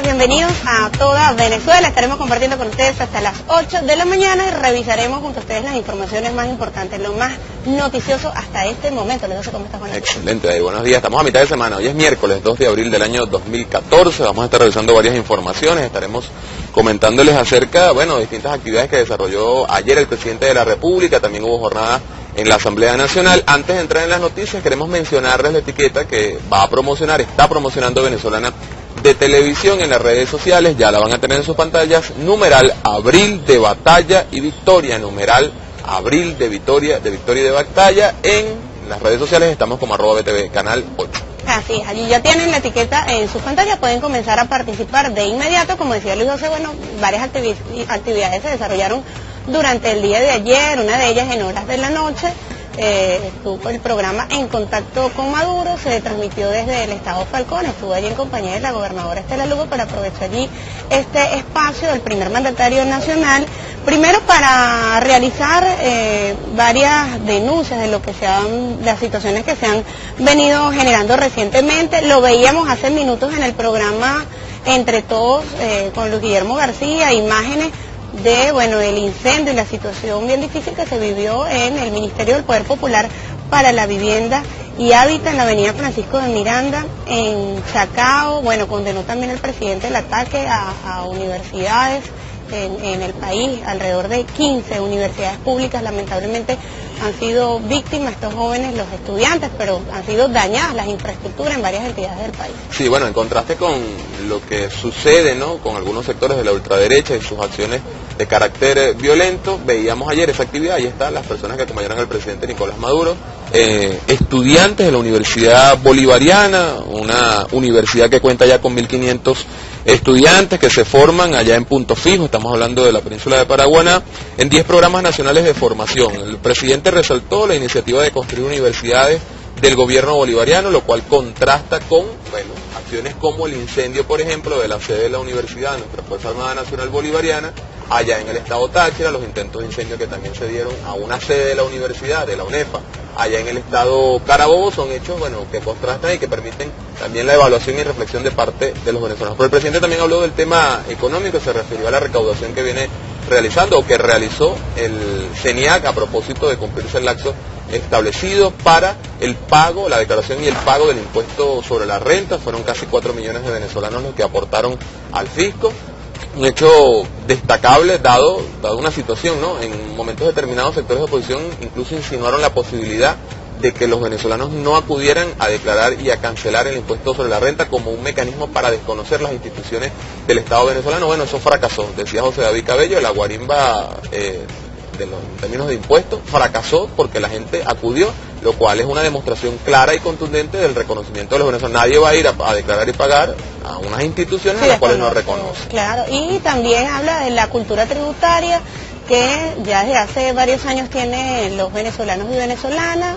días, bienvenidos a toda Venezuela. Estaremos compartiendo con ustedes hasta las 8 de la mañana y revisaremos junto a ustedes las informaciones más importantes, lo más noticioso hasta este momento. Les doy cómo estás, Juan. Excelente, ahí, buenos días. Estamos a mitad de semana, hoy es miércoles 2 de abril del año 2014. Vamos a estar revisando varias informaciones, estaremos comentándoles acerca, de distintas actividades que desarrolló ayer el presidente de la República. También hubo jornada en la Asamblea Nacional. Antes de entrar en las noticias, queremos mencionarles la etiqueta que está promocionando Venezolana de Televisión en las redes sociales. Ya la van a tener en sus pantallas. Numeral Abril de Batalla y Victoria. Numeral Abril de Victoria y de Batalla. En las redes sociales estamos como @BTV Canal 8. Así es, allí ya tienen la etiqueta en sus pantallas, pueden comenzar a participar de inmediato. Como decía Luis José, varias actividades se desarrollaron durante el día de ayer, una de ellas en horas de la noche. Estuvo el programa En Contacto con Maduro, se transmitió desde el Estado Falcón. Estuvo allí en compañía de la gobernadora Estela Lugo para aprovechar allí este espacio del primer mandatario nacional, primero para realizar varias denuncias de lo que las situaciones que se han venido generando recientemente. Lo veíamos hace minutos en el programa Entre Todos con Luis Guillermo García, imágenes del incendio y la situación bien difícil que se vivió en el Ministerio del Poder Popular para la Vivienda y Hábitat en la avenida Francisco de Miranda, en Chacao. Condenó también el presidente el ataque a universidades en el país. Alrededor de 15 universidades públicas lamentablemente han sido víctimas, estos jóvenes, los estudiantes, pero han sido dañadas las infraestructuras en varias entidades del país. Sí, en contraste con lo que sucede, con algunos sectores de la ultraderecha y sus acciones de carácter violento, veíamos ayer esa actividad. Ahí están las personas que acompañaron al presidente Nicolás Maduro, estudiantes de la Universidad Bolivariana, una universidad que cuenta ya con 1.500 estudiantes que se forman allá en Punto Fijo. Estamos hablando de la península de Paraguaná, en 10 programas nacionales de formación. El presidente resaltó la iniciativa de construir universidades del gobierno bolivariano, lo cual contrasta con acciones como el incendio, por ejemplo, de la sede de la universidad, nuestra Fuerza Armada Nacional Bolivariana, allá en el estado Táchira, los intentos de incendio que también se dieron a una sede de la universidad, de la UNEFA, allá en el estado Carabobo. Son hechos que contrastan y que permiten también la evaluación y reflexión de parte de los venezolanos. Pero el presidente también habló del tema económico, se refirió a la recaudación que viene realizando o que realizó el CENIAC a propósito de cumplirse el lapso establecido para el pago, la declaración y el pago del impuesto sobre la renta. Fueron casi 4 millones de venezolanos los que aportaron al fisco. Un hecho destacable dado una situación, en momentos determinados sectores de oposición incluso insinuaron la posibilidad de que los venezolanos no acudieran a declarar y a cancelar el impuesto sobre la renta como un mecanismo para desconocer las instituciones del Estado venezolano. Eso fracasó, decía José David Cabello, la guarimba en términos de impuestos fracasó porque la gente acudió, lo cual es una demostración clara y contundente del reconocimiento de los venezolanos. Nadie va a ir a declarar y pagar a unas instituciones a las cuales no reconoce. Claro, y también habla de la cultura tributaria que ya desde hace varios años tienen los venezolanos y venezolanas,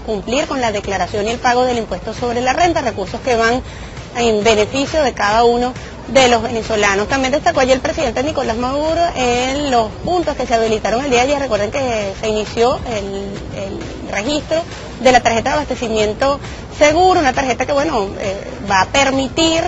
cumplir con la declaración y el pago del impuesto sobre la renta, recursos que van en beneficio de cada uno de los venezolanos. También destacó ayer el presidente Nicolás Maduro en los puntos que se habilitaron el día de ayer. Recuerden que se inició el registro de la tarjeta de abastecimiento seguro, una tarjeta que va a permitir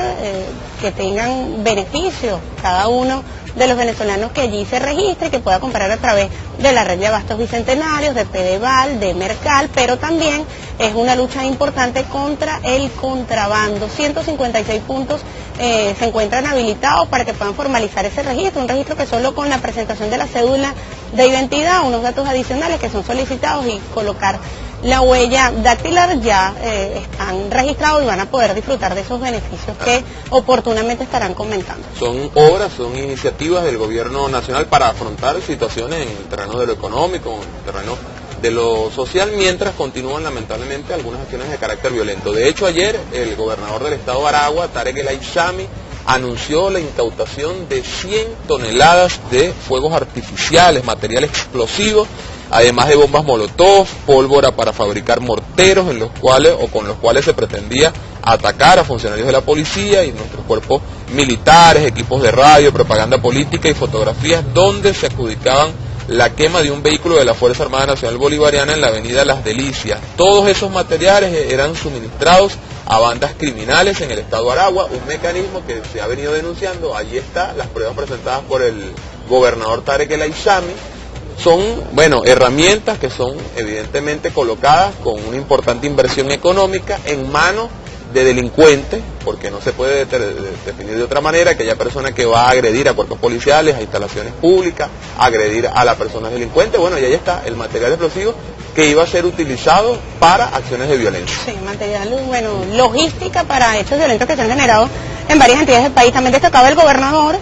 que tengan beneficios cada uno de los venezolanos que allí se registre y que pueda comprar a través de la red de abastos bicentenarios, de Pedeval, de Mercal, pero también es una lucha importante contra el contrabando. 156 puntos se encuentran habilitados para que puedan formalizar ese registro, un registro que solo con la presentación de la cédula de identidad, unos datos adicionales que son solicitados y colocar la huella dactilar ya están registrados y van a poder disfrutar de esos beneficios que oportunamente estarán comentando. Son obras, son iniciativas del gobierno nacional para afrontar situaciones en el terreno de lo económico, en el terreno de lo social, mientras continúan lamentablemente algunas acciones de carácter violento. De hecho, ayer el gobernador del estado de Aragua, Tarek El Aissami, anunció la incautación de 100 toneladas de fuegos artificiales, material explosivo, además de bombas molotov, pólvora para fabricar morteros con los cuales se pretendía atacar a funcionarios de la policía y nuestros cuerpos militares, equipos de radio, propaganda política y fotografías donde se adjudicaban la quema de un vehículo de la Fuerza Armada Nacional Bolivariana en la avenida Las Delicias. Todos esos materiales eran suministrados a bandas criminales en el estado Aragua, un mecanismo que se ha venido denunciando. Allí está, las pruebas presentadas por el gobernador Tarek El Aissami. Son, bueno, herramientas que son evidentemente colocadas con una importante inversión económica en manos de delincuentes, porque no se puede definir de otra manera aquella persona que va a agredir a cuerpos policiales, a instalaciones públicas, agredir a las personas delincuentes. Bueno, y ahí está el material explosivo que iba a ser utilizado para acciones de violencia. Sí, material, bueno, logística para hechos violentos que se han generado en varias entidades del país. También destacaba el gobernador,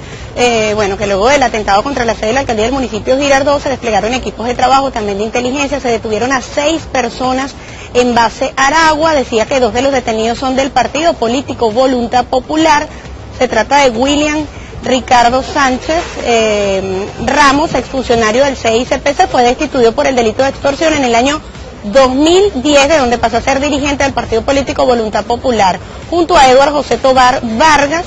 bueno, que luego del atentado contra la sede de la alcaldía del municipio Girardot se desplegaron equipos de trabajo, también de inteligencia, se detuvieron a 6 personas en base Aragua. Decía que 2 de los detenidos son del partido político Voluntad Popular. Se trata de William Ricardo Sánchez Ramos, exfuncionario del CICPC, fue destituido por el delito de extorsión en el año 2010, de donde pasó a ser dirigente del partido político Voluntad Popular, junto a Eduardo José Tobar Vargas,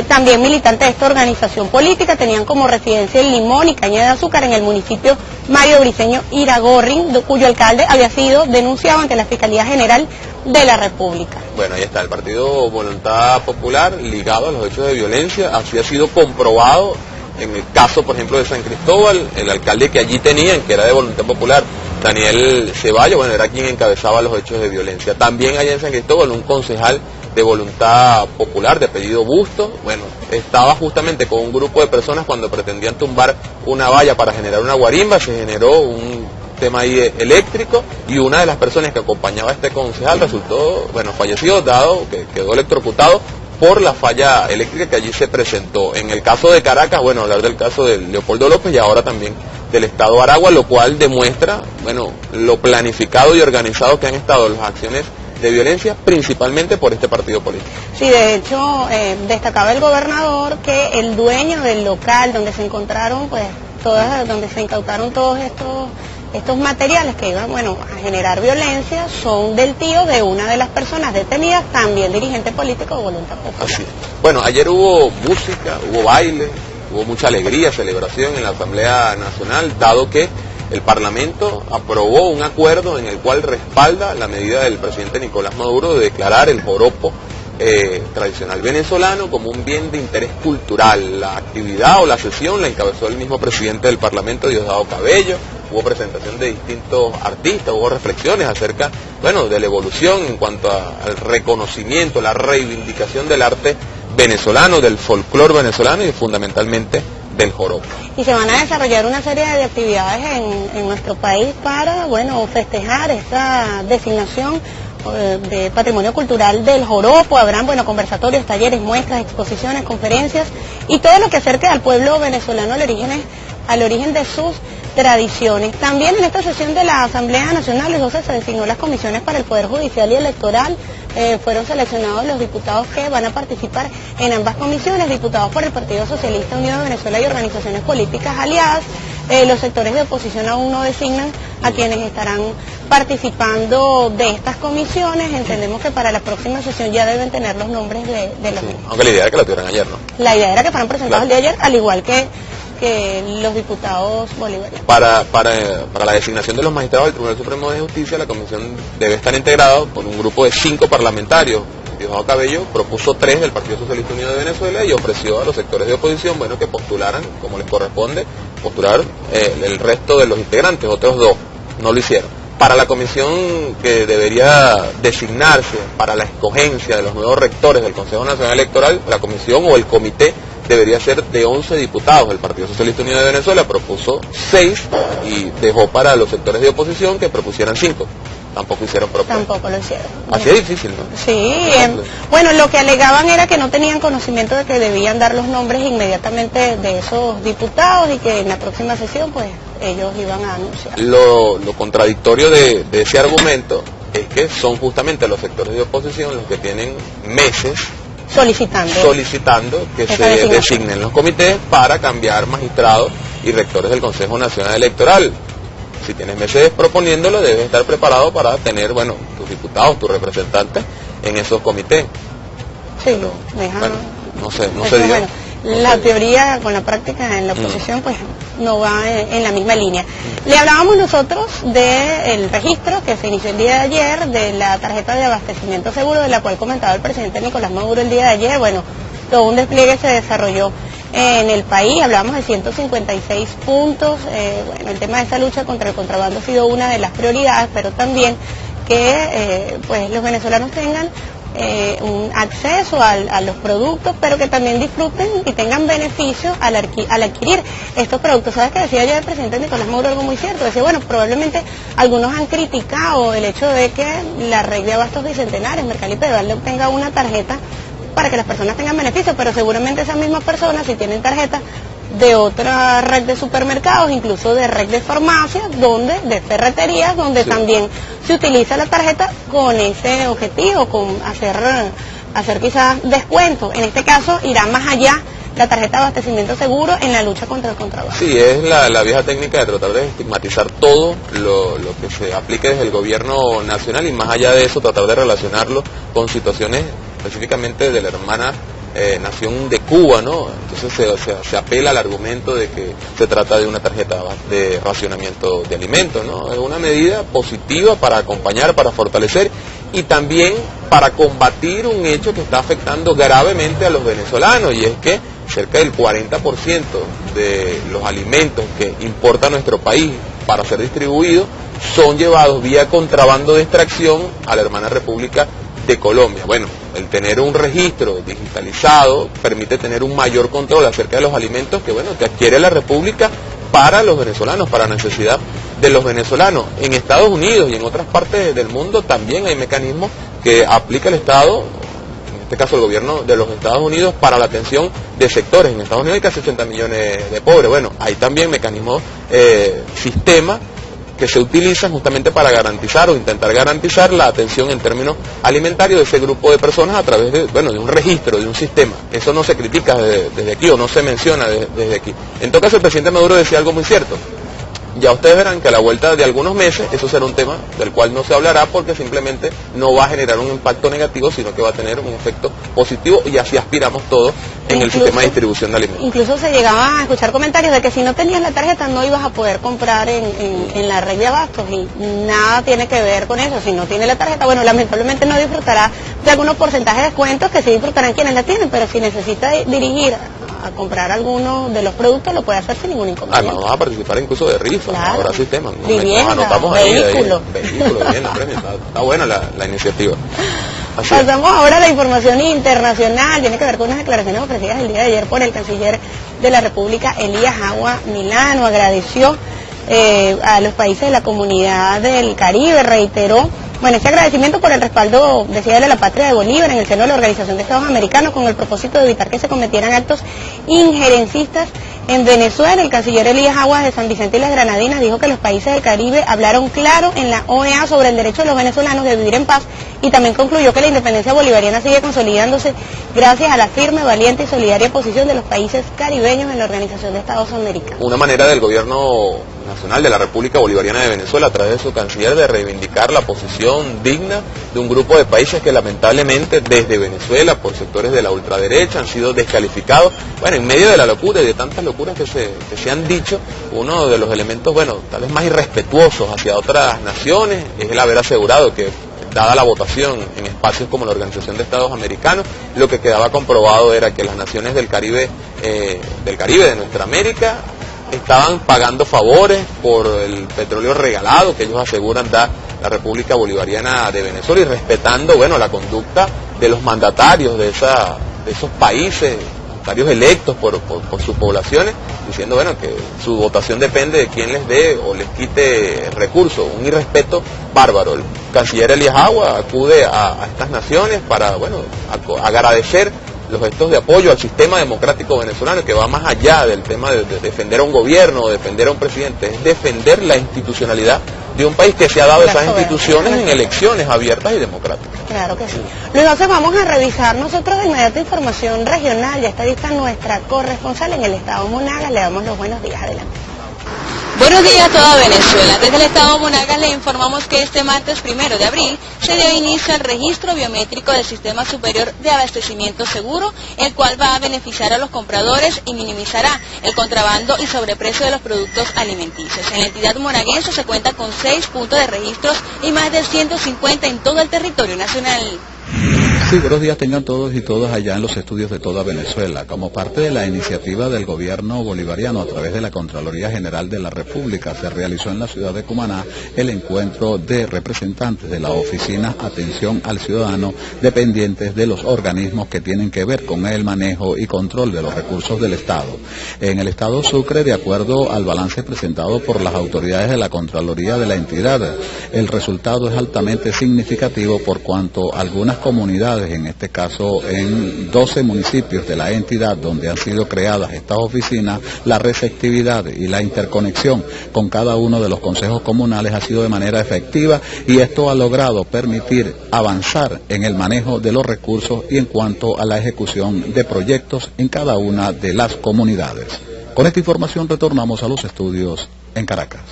también militante de esta organización política. Tenían como residencia en Limón y Caña de Azúcar, en el municipio Mario Briceño Iragorri, cuyo alcalde había sido denunciado ante la Fiscalía General de la República. Bueno, ahí está, el partido Voluntad Popular ligado a los hechos de violencia. Así ha sido comprobado en el caso, por ejemplo, de San Cristóbal. El alcalde que allí tenían, que era de Voluntad Popular, Daniel Ceballos, bueno, era quien encabezaba los hechos de violencia. También allá en San Cristóbal, un concejal de Voluntad Popular, de apellido Bustos, bueno, estaba justamente con un grupo de personas cuando pretendían tumbar una valla para generar una guarimba. Se generó un tema ahí eléctrico y una de las personas que acompañaba a este concejal resultó, bueno, fallecido, dado que quedó electrocutado por la falla eléctrica que allí se presentó. En el caso de Caracas, bueno, hablar del caso de Leopoldo López y ahora también del estado Aragua, lo cual demuestra, bueno, lo planificado y organizado que han estado las acciones de violencia, principalmente por este partido político. Sí, de hecho, destacaba el gobernador que el dueño del local donde se encontraron, pues, donde se incautaron todos estos materiales que iban, bueno, a generar violencia, son del tío de una de las personas detenidas, también dirigente político de Voluntad Popular. Así es. Bueno, ayer hubo música, hubo baile, hubo mucha alegría, celebración en la Asamblea Nacional, dado que el Parlamento aprobó un acuerdo en el cual respalda la medida del presidente Nicolás Maduro de declarar el joropo tradicional venezolano como un bien de interés cultural. La actividad o la sesión la encabezó el mismo presidente del Parlamento, Diosdado Cabello. Hubo presentación de distintos artistas, hubo reflexiones acerca, bueno, de la evolución en cuanto al reconocimiento, la reivindicación del arte venezolano, del folclore venezolano y fundamentalmente del joropo. Y se van a desarrollar una serie de actividades en nuestro país para, bueno, festejar esta designación de patrimonio cultural del joropo. Habrán, bueno, conversatorios, talleres, muestras, exposiciones, conferencias y todo lo que acerque al pueblo venezolano al origen de sus tradiciones. También en esta sesión de la Asamblea Nacional, entonces, se designó las comisiones para el Poder Judicial y Electoral. Fueron seleccionados los diputados que van a participar en ambas comisiones, diputados por el Partido Socialista Unido de Venezuela y organizaciones políticas aliadas. Los sectores de oposición aún no designan a quienes estarán participando de estas comisiones. Entendemos que para la próxima sesión ya deben tener los nombres de los mismos. Aunque la idea era que la tuvieran ayer, ¿no? La idea era que fueran presentados el día de ayer, al igual que los diputados bolivarianos. Para la designación de los magistrados del Tribunal Supremo de Justicia, la comisión debe estar integrada por un grupo de 5 parlamentarios. Diosdado Cabello propuso 3 del Partido Socialista Unido de Venezuela y ofreció a los sectores de oposición, bueno, que postularan, como les corresponde, postular el resto de los integrantes. Otros 2 no lo hicieron. Para la comisión que debería designarse para la escogencia de los nuevos rectores del Consejo Nacional Electoral, la comisión o el comité debería ser de 11 diputados. El Partido Socialista Unido de Venezuela propuso 6 y dejó para los sectores de oposición que propusieran 5. Tampoco hicieron propuesta. Tampoco lo hicieron. Así es difícil, ¿no? Sí, bueno, lo que alegaban era que no tenían conocimiento de que debían dar los nombres inmediatamente de esos diputados y que en la próxima sesión, pues, ellos iban a anunciar. Lo contradictorio de ese argumento es que son justamente los sectores de oposición los que tienen meses solicitando que se designen los comités para cambiar magistrados y rectores del Consejo Nacional Electoral. Si tienes meses proponiéndolo, debes estar preparado para tener, bueno, tus diputados, tus representantes en esos comités. Sí, pero, bueno, no se dio. Bueno, la teoría con la práctica en la oposición pues no va en la misma línea. Le hablábamos nosotros del registro que se inició el día de ayer de la tarjeta de abastecimiento seguro, de la cual comentaba el presidente Nicolás Maduro el día de ayer. Bueno, todo un despliegue se desarrolló en el país, hablábamos de 156 puntos, bueno, el tema de esa lucha contra el contrabando ha sido una de las prioridades, pero también que pues los venezolanos tengan un acceso a los productos, pero que también disfruten y tengan beneficio al adquirir estos productos. ¿Sabes qué decía ayer el presidente Nicolás Maduro? Algo muy cierto, decía, bueno, probablemente algunos han criticado el hecho de que la red de abastos bicentenarios, Mercalipedal, le obtenga una tarjeta para que las personas tengan beneficio, pero seguramente esas mismas personas, si tienen tarjetas de otra red de supermercados, incluso de red de farmacias, de ferreterías, donde también se utiliza la tarjeta con ese objetivo, con hacer quizás descuentos. En este caso irá más allá la tarjeta de abastecimiento seguro en la lucha contra el contrabando. Sí, es la vieja técnica de tratar de estigmatizar todo lo que se aplique desde el gobierno nacional y más allá de eso tratar de relacionarlo con situaciones específicamente de la hermana nación de Cuba, ¿no? Entonces se apela al argumento de que se trata de una tarjeta de racionamiento de alimentos, ¿no? Es una medida positiva para acompañar, para fortalecer y también para combatir un hecho que está afectando gravemente a los venezolanos, y es que cerca del 40% de los alimentos que importa nuestro país para ser distribuidos son llevados vía contrabando de extracción a la hermana República de Colombia. Bueno, el tener un registro digitalizado permite tener un mayor control acerca de los alimentos que adquiere la República para los venezolanos, para necesidad de los venezolanos. En Estados Unidos y en otras partes del mundo también hay mecanismos que aplica el Estado, en este caso el gobierno de los Estados Unidos, para la atención de sectores. En Estados Unidos hay casi 80 millones de pobres. Bueno, hay también mecanismos, sistemas que se utilizan justamente para garantizar o intentar garantizar la atención en términos alimentarios de ese grupo de personas a través de un registro, de un sistema. Eso no se critica desde aquí o no se menciona desde aquí. En todo caso, el presidente Maduro decía algo muy cierto. Ya ustedes verán que a la vuelta de algunos meses eso será un tema del cual no se hablará porque simplemente no va a generar un impacto negativo, sino que va a tener un efecto positivo y así aspiramos todos en el sistema de distribución de alimentos. Incluso se llegaba a escuchar comentarios de que si no tenías la tarjeta no ibas a poder comprar en la red de abastos y nada tiene que ver con eso. Si no tiene la tarjeta, bueno, lamentablemente no disfrutará de algunos porcentajes de descuentos que sí disfrutarán quienes la tienen, pero si necesita dirigir a comprar alguno de los productos lo puede hacer sin ningún inconveniente. Vamos a participar incluso de rifas, claro. Ahora sistemas. Vivienda, nos anotamos ahí. Vehículo, vivienda, premio. Está buena la iniciativa. Así Pasamos ahora a la información internacional. Tiene que ver con unas declaraciones ofrecidas el día de ayer por el canciller de la República, Elías Agua Milano. Agradeció a los países de la comunidad del Caribe, reiteró este agradecimiento por el respaldo, decía él, de la patria de Bolívar en el seno de la Organización de Estados Americanos con el propósito de evitar que se cometieran actos injerencistas en Venezuela. El canciller Elías Aguas de San Vicente y las Granadinas dijo que los países del Caribe hablaron claro en la OEA sobre el derecho de los venezolanos de vivir en paz y también concluyó que la independencia bolivariana sigue consolidándose gracias a la firme, valiente y solidaria posición de los países caribeños en la Organización de Estados Americanos. Una manera del gobierno nacional de la República Bolivariana de Venezuela, a través de su canciller, de reivindicar la posición digna de un grupo de países que lamentablemente desde Venezuela, por sectores de la ultraderecha, han sido descalificados. En medio de la locura y de tantas locuras que se han dicho, uno de los elementos, tal vez más irrespetuosos hacia otras naciones, es el haber asegurado que, dada la votación en espacios como la Organización de Estados Americanos, lo que quedaba comprobado era que las naciones del Caribe de nuestra América, estaban pagando favores por el petróleo regalado que ellos aseguran da la República Bolivariana de Venezuela y respetando la conducta de los mandatarios de esos países, mandatarios electos por sus poblaciones, diciendo que su votación depende de quién les dé o les quite recursos, un irrespeto bárbaro. El canciller Elías Agua acude a estas naciones para agradecer los gestos de apoyo al sistema democrático venezolano, que va más allá del tema de defender a un gobierno o defender a un presidente, es defender la institucionalidad de un país que se ha dado esas instituciones en elecciones abiertas y democráticas. Claro que sí. Luis José, vamos a revisar nosotros de inmediato información regional. Ya está lista nuestra corresponsal en el estado Monagas. Le damos los buenos días. Adelante. Buenos días a toda Venezuela. Desde el estado Monagas le informamos que este martes 1 de abril se dio inicio al registro biométrico del Sistema Superior de Abastecimiento Seguro, el cual va a beneficiar a los compradores y minimizará el contrabando y sobreprecio de los productos alimenticios. En la entidad monaguense se cuenta con 6 puntos de registros y más de 150 en todo el territorio nacional. Sí, buenos días tengan todos y todas allá en los estudios de toda Venezuela. Como parte de la iniciativa del gobierno bolivariano a través de la Contraloría General de la República, se realizó en la ciudad de Cumaná el encuentro de representantes de la Oficina Atención al Ciudadano, dependientes de los organismos que tienen que ver con el manejo y control de los recursos del Estado. En el Estado Sucre, de acuerdo al balance presentado por las autoridades de la Contraloría de la entidad, el resultado es altamente significativo por cuanto algunas comunidades, en este caso en 12 municipios de la entidad donde han sido creadas estas oficinas, la receptividad y la interconexión con cada uno de los consejos comunales ha sido de manera efectiva y esto ha logrado permitir avanzar en el manejo de los recursos y en cuanto a la ejecución de proyectos en cada una de las comunidades. Con esta información retornamos a los estudios en Caracas.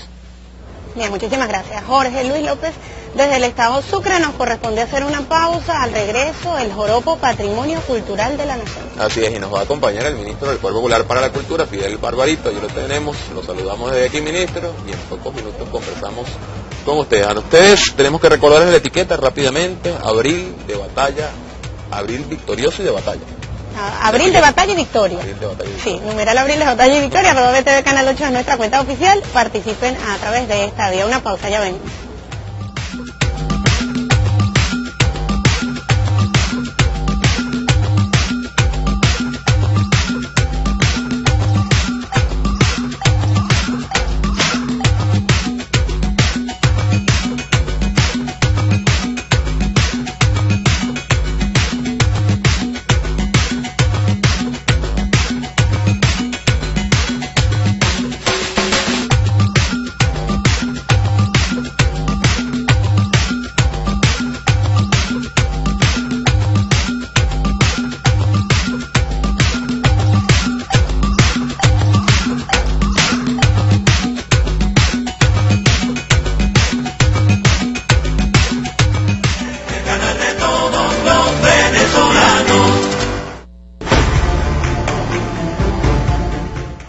Bien, muchísimas gracias. Jorge Luis López, desde el estado Sucre nos corresponde hacer una pausa. Al regreso, el joropo Patrimonio Cultural de la Nación. Así es, y nos va a acompañar el ministro del Poder Popular para la Cultura, Fidel Barbarito. Allí lo tenemos, lo saludamos desde aquí, ministro, y en pocos minutos conversamos con ustedes. A ustedes tenemos que recordarles la etiqueta rápidamente: abril de batalla, abril victorioso y de batalla. Abril de batalla y victoria. Sí, numeral abril de batalla y victoria, @BTV Canal 8 es nuestra cuenta oficial. Participen a través de esta vía. Una pausa, ya ven.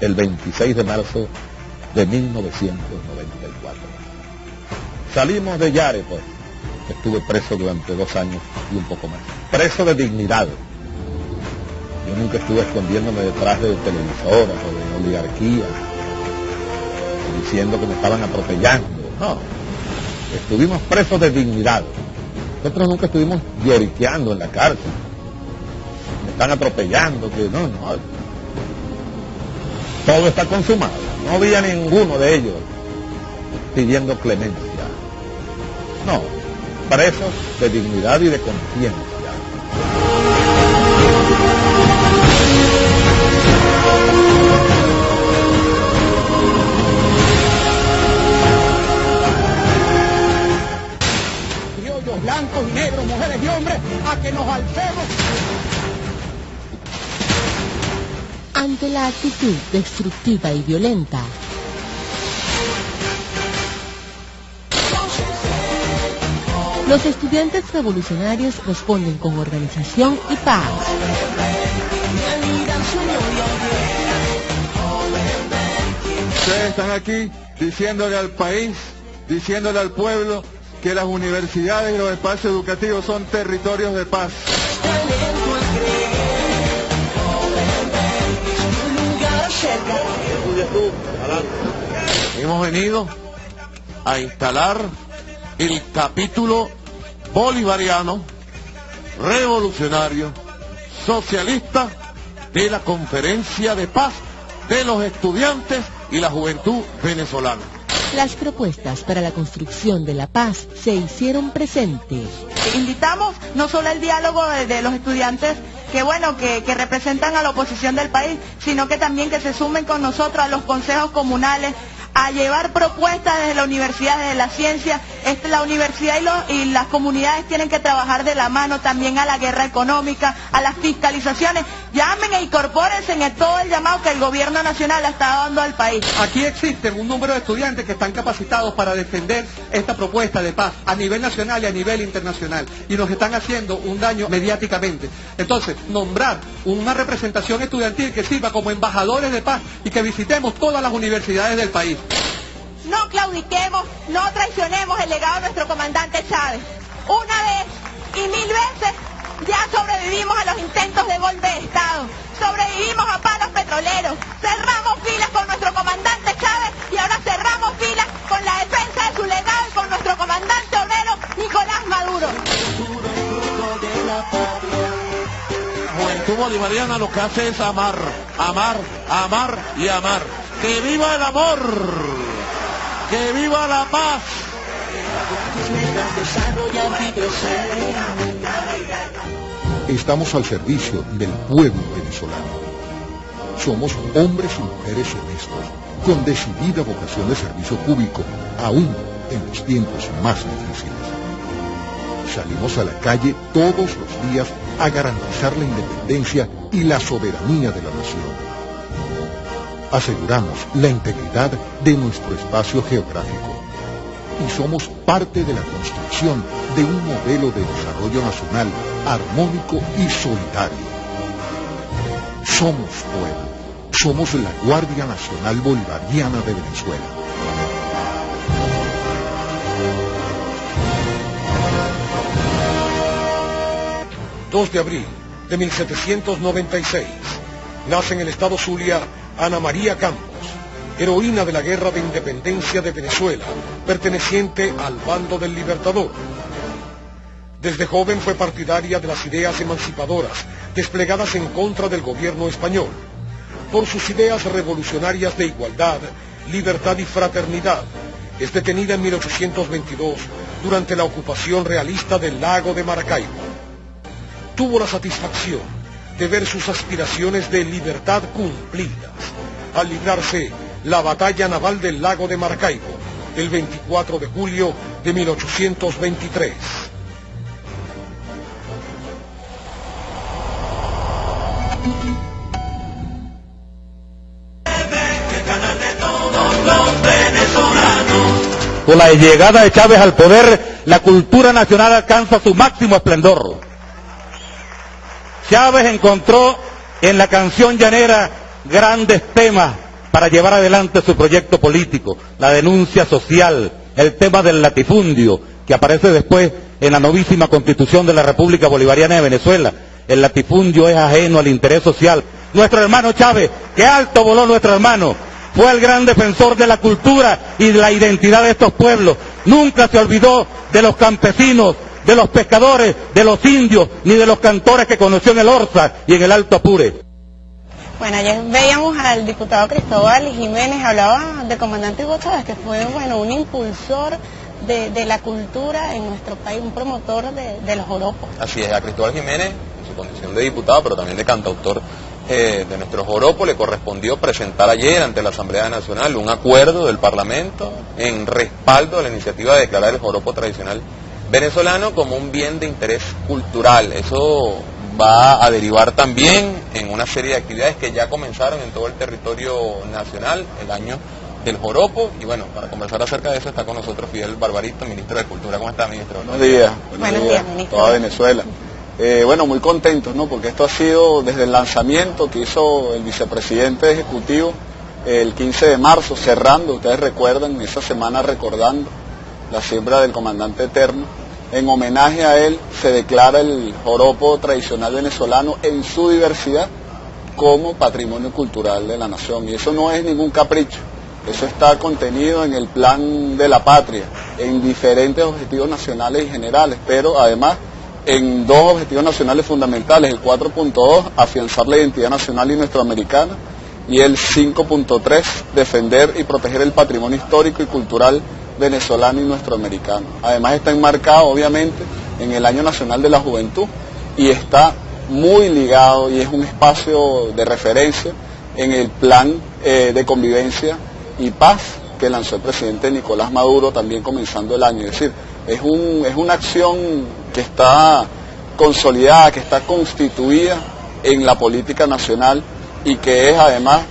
El 26 de marzo de 1994. Salimos de Yare, pues. Estuve preso durante 2 años y un poco más. Preso de dignidad. Yo nunca estuve escondiéndome detrás de televisoras o de oligarquías, diciendo que me estaban atropellando. No. Estuvimos presos de dignidad. Nosotros nunca estuvimos lloriqueando en la cárcel. Me están atropellando, que no. Todo está consumado. No había ninguno de ellos pidiendo clemencia. No, presos de dignidad y de conciencia. Criollos, blancos y negros, mujeres y hombres, a que nos alcemos. Ante la actitud destructiva y violenta, los estudiantes revolucionarios responden con organización y paz. Ustedes están aquí diciéndole al país, diciéndole al pueblo que las universidades y los espacios educativos son territorios de paz. Hemos venido a instalar el capítulo bolivariano, revolucionario, socialista de la Conferencia de Paz de los Estudiantes y la Juventud Venezolana. Las propuestas para la construcción de la paz se hicieron presentes. Invitamos no solo al diálogo de los estudiantes que representan a la oposición del país, sino que también que se sumen con nosotros a los consejos comunales, a llevar propuestas desde la universidad, desde la ciencia. La universidad y las comunidades tienen que trabajar de la mano también a la guerra económica, a las fiscalizaciones. Llamen e incorpórense en todo el llamado que el gobierno nacional está dando al país. Aquí existen un número de estudiantes que están capacitados para defender esta propuesta de paz a nivel nacional y a nivel internacional, y nos están haciendo un daño mediáticamente. Entonces, nombrar una representación estudiantil que sirva como embajadores de paz y que visitemos todas las universidades del país. No claudiquemos, no traicionemos el legado de nuestro comandante Chávez. Una vez y mil veces ya sobrevivimos a los intentos de golpe de Estado, sobrevivimos a palos petroleros, cerramos filas con nuestro comandante Chávez y ahora cerramos filas con la defensa de su legado y con nuestro comandante obrero Nicolás Maduro. La juventud bolivariana lo que hace es amar, amar, amar y amar. ¡Que viva el amor! ¡Que viva la paz! Estamos al servicio del pueblo venezolano. Somos hombres y mujeres honestos, con decidida vocación de servicio público, aún en los tiempos más difíciles. Salimos a la calle todos los días a garantizar la independencia y la soberanía de la nación. Aseguramos la integridad de nuestro espacio geográfico y somos parte de la construcción de un modelo de desarrollo nacional armónico y solidario. Somos pueblo, somos la Guardia Nacional Bolivariana de Venezuela. ...2 de abril de 1796... nace en el estado Zulia Ana María Campos, heroína de la Guerra de Independencia de Venezuela, perteneciente al bando del Libertador. Desde joven fue partidaria de las ideas emancipadoras desplegadas en contra del gobierno español. Por sus ideas revolucionarias de igualdad, libertad y fraternidad, es detenida en 1822 durante la ocupación realista del lago de Maracaibo. Tuvo la satisfacción de ver sus aspiraciones de libertad cumplidas al librarse la batalla naval del lago de Maracaibo el 24 de julio de 1823. Con la llegada de Chávez al poder, la cultura nacional alcanza su máximo esplendor. Chávez encontró en la canción llanera grandes temas para llevar adelante su proyecto político, la denuncia social, el tema del latifundio, que aparece después en la novísima Constitución de la República Bolivariana de Venezuela. El latifundio es ajeno al interés social. Nuestro hermano Chávez, que alto voló nuestro hermano, fue el gran defensor de la cultura y de la identidad de estos pueblos. Nunca se olvidó de los campesinos, de los pescadores, de los indios, ni de los cantores que conoció en el Orza y en el Alto Apure. Bueno, ayer veíamos al diputado Cristóbal Jiménez, hablaba del comandante Hugo Chávez, que fue, bueno, un impulsor de la cultura en nuestro país, un promotor de los joropos. Así es, a Cristóbal Jiménez, en su condición de diputado, pero también de cantautor de nuestro joropo, le correspondió presentar ayer ante la Asamblea Nacional un acuerdo del Parlamento en respaldo a la iniciativa de declarar el joropo tradicional venezolano como un bien de interés cultural. Eso va a derivar también en una serie de actividades que ya comenzaron en todo el territorio nacional, el año del joropo, y bueno, para conversar acerca de eso está con nosotros Fidel Barbarito, ministro de Cultura. ¿Cómo está, ministro? Buenos días. Buenos días, ministro. Toda Venezuela. Bueno, muy contentos, ¿no? Porque esto ha sido desde el lanzamiento que hizo el vicepresidente ejecutivo el 15 de marzo, cerrando, ustedes recuerdan, esa semana recordando la siembra del comandante eterno. En homenaje a él se declara el joropo tradicional venezolano en su diversidad como patrimonio cultural de la nación. Y eso no es ningún capricho, eso está contenido en el plan de la patria, en diferentes objetivos nacionales y generales, pero además en dos objetivos nacionales fundamentales, el 4.2, afianzar la identidad nacional y nuestroamericana, y el 5.3, defender y proteger el patrimonio histórico y cultural venezolano y nuestroamericano. Además está enmarcado obviamente en el Año Nacional de la Juventud y está muy ligado y es un espacio de referencia en el plan de convivencia y paz que lanzó el presidente Nicolás Maduro también comenzando el año. Es decir, es una acción que está consolidada, que está constituida en la política nacional y que es además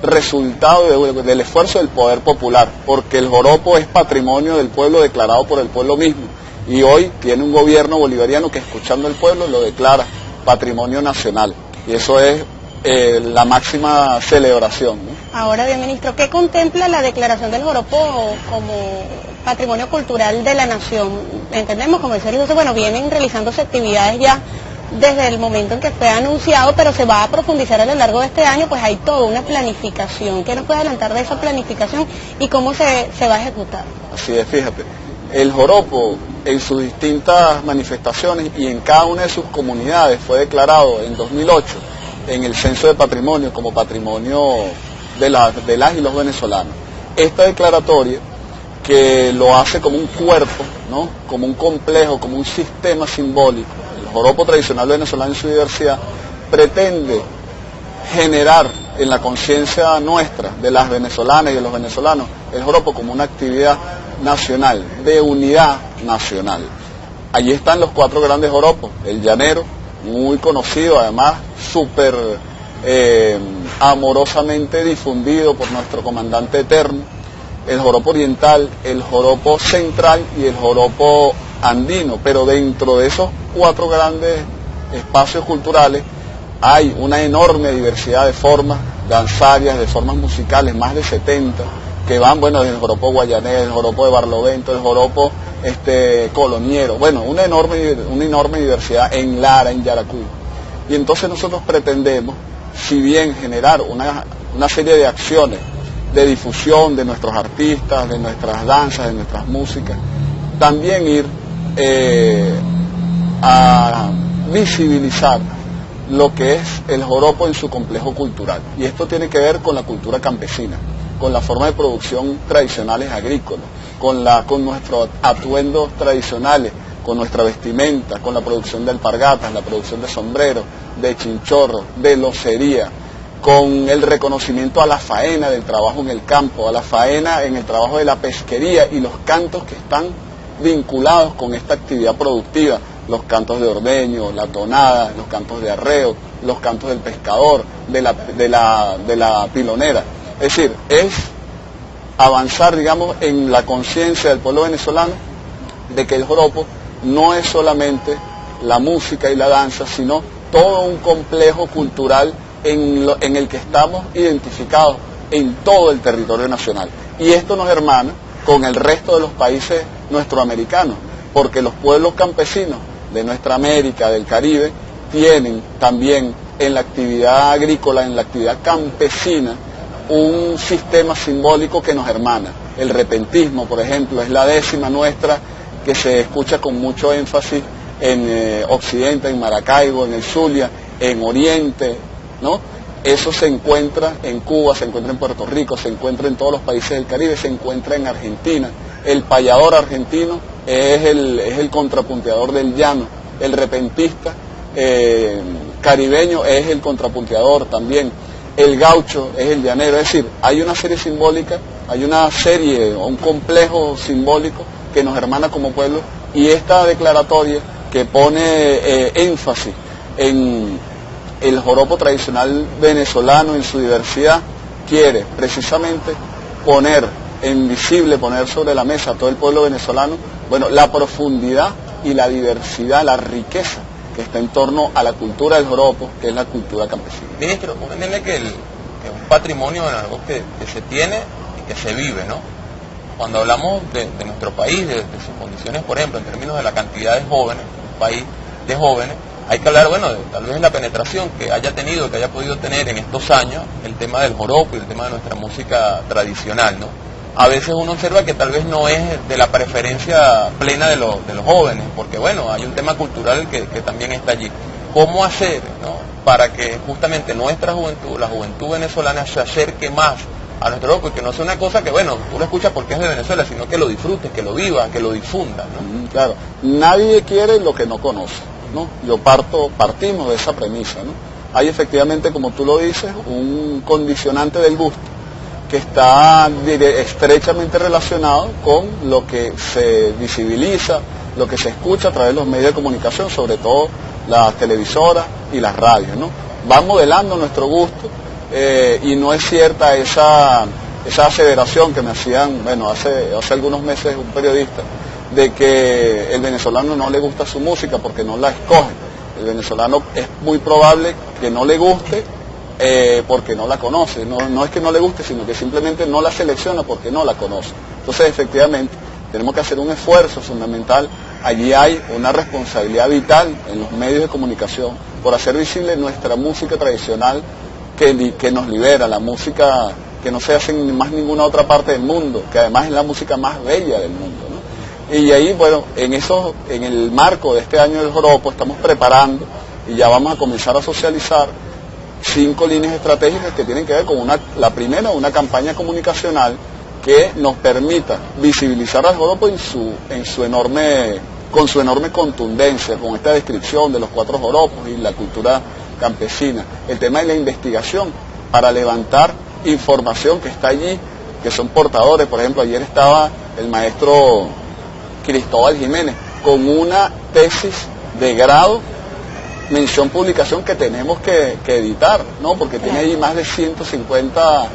resultado del esfuerzo del poder popular, porque el joropo es patrimonio del pueblo declarado por el pueblo mismo, y hoy tiene un gobierno bolivariano que, escuchando al pueblo, lo declara patrimonio nacional, y eso es la máxima celebración, ¿no? Ahora bien, ministro, ¿qué contempla la declaración del joropo como patrimonio cultural de la nación? Entendemos, como decía José, bueno, vienen realizándose actividades ya desde el momento en que fue anunciado, pero se va a profundizar a lo largo de este año, pues hay toda una planificación. ¿Qué nos puede adelantar de esa planificación y cómo se va a ejecutar? Así es, fíjate, el joropo en sus distintas manifestaciones y en cada una de sus comunidades fue declarado en 2008 en el Censo de Patrimonio como patrimonio de las y los venezolanos. Esta declaratoria, que lo hace como un cuerpo, ¿no?, como un complejo, como un sistema simbólico, el joropo tradicional venezolano en su diversidad, pretende generar en la conciencia nuestra, de las venezolanas y de los venezolanos, el joropo como una actividad nacional, de unidad nacional. Allí están los 4 grandes joropos: el llanero, muy conocido, además súper amorosamente difundido por nuestro comandante eterno; el joropo oriental, el joropo central y el joropo andino. Pero dentro de esos 4 grandes espacios culturales hay una enorme diversidad de formas danzarias, de formas musicales, más de 70, que van, bueno, desde el joropo guayanés, el joropo de Barlovento, el joropo coloniero, bueno, una enorme diversidad en Lara, en Yaracuy. Y entonces nosotros pretendemos, si bien generar una serie de acciones de difusión de nuestros artistas, de nuestras danzas, de nuestras músicas, también ir a visibilizar lo que es el joropo en su complejo cultural. Y esto tiene que ver con la cultura campesina, con la forma de producción tradicionales agrícolas, con nuestros atuendos tradicionales, con nuestra vestimenta, con la producción de alpargatas, la producción de sombreros, de chinchorros, de locería, con el reconocimiento a la faena del trabajo en el campo, a la faena en el trabajo de la pesquería y los cantos que están vinculados con esta actividad productiva, los cantos de ordeño, la tonada, los cantos de arreo, los cantos del pescador, de la pilonera. Es decir, es avanzar, digamos, en la conciencia del pueblo venezolano de que el joropo no es solamente la música y la danza, sino todo un complejo cultural en el que estamos identificados en todo el territorio nacional. Y esto nos hermana con el resto de los países nuestroamericanos, porque los pueblos campesinos de nuestra América, del Caribe, tienen también en la actividad agrícola, en la actividad campesina, un sistema simbólico que nos hermana. El repentismo, por ejemplo, es la 10ª nuestra, que se escucha con mucho énfasis en Occidente, en Maracaibo, en el Zulia, en Oriente, ¿no? Eso se encuentra en Cuba, se encuentra en Puerto Rico, se encuentra en todos los países del Caribe, se encuentra en Argentina. El payador argentino es el contrapunteador del llano, el repentista caribeño es el contrapunteador también, el gaucho es el llanero. Es decir, hay una serie simbólica, hay una serie o un complejo simbólico que nos hermana como pueblo, y esta declaratoria que pone énfasis en el joropo tradicional venezolano en su diversidad, quiere precisamente poner sobre la mesa a todo el pueblo venezolano, bueno, la profundidad y la diversidad, la riqueza que está en torno a la cultura del joropo, que es la cultura campesina. Ministro, uno entiende que es un patrimonio, algo que se tiene y que se vive, ¿no? Cuando hablamos de nuestro país, de sus condiciones, por ejemplo, en términos de la cantidad de jóvenes, un país de jóvenes, hay que hablar, bueno, tal vez de la penetración que haya tenido, que haya podido tener en estos años el tema del joropo y el tema de nuestra música tradicional, ¿no? A veces uno observa que tal vez no es de la preferencia plena de los jóvenes, porque bueno, hay un tema cultural que también está allí. ¿Cómo hacer, ¿no?, para que justamente nuestra juventud, la juventud venezolana, se acerque más a nuestro joropo, y que no sea una cosa que, bueno, tú lo escuchas porque es de Venezuela, sino que lo disfrutes, que lo vivas, que lo difundas, ¿no? Claro, nadie quiere lo que no conoce, ¿no? Partimos de esa premisa, ¿no? Hay efectivamente, como tú lo dices, un condicionante del gusto, que está estrechamente relacionado con lo que se visibiliza, lo que se escucha a través de los medios de comunicación, sobre todo las televisoras y las radios, ¿no? Van modelando nuestro gusto y no es cierta esa aseveración que me hacían, bueno, hace algunos meses un periodista, de que el venezolano no le gusta su música porque no la escoge. El venezolano es muy probable que no le guste porque no la conoce, no es que no le guste, sino que simplemente no la selecciona porque no la conoce. Entonces, efectivamente, tenemos que hacer un esfuerzo fundamental. Allí hay una responsabilidad vital en los medios de comunicación por hacer visible nuestra música tradicional que nos libera, la música que no se hace en más ninguna otra parte del mundo, que además es la música más bella del mundo, ¿no? Y ahí, bueno, en el marco de este año del joropo estamos preparando y ya vamos a comenzar a socializar 5 líneas estratégicas que tienen que ver con la primera, una campaña comunicacional que nos permita visibilizar al joropo con su enorme contundencia, con esta descripción de los 4 joropos y la cultura campesina. El tema de la investigación para levantar información que está allí, que son portadores. Por ejemplo, ayer estaba el maestro Cristóbal Jiménez con una tesis de grado, mención publicación, que tenemos que editar, ¿no? Porque tiene ahí más de 150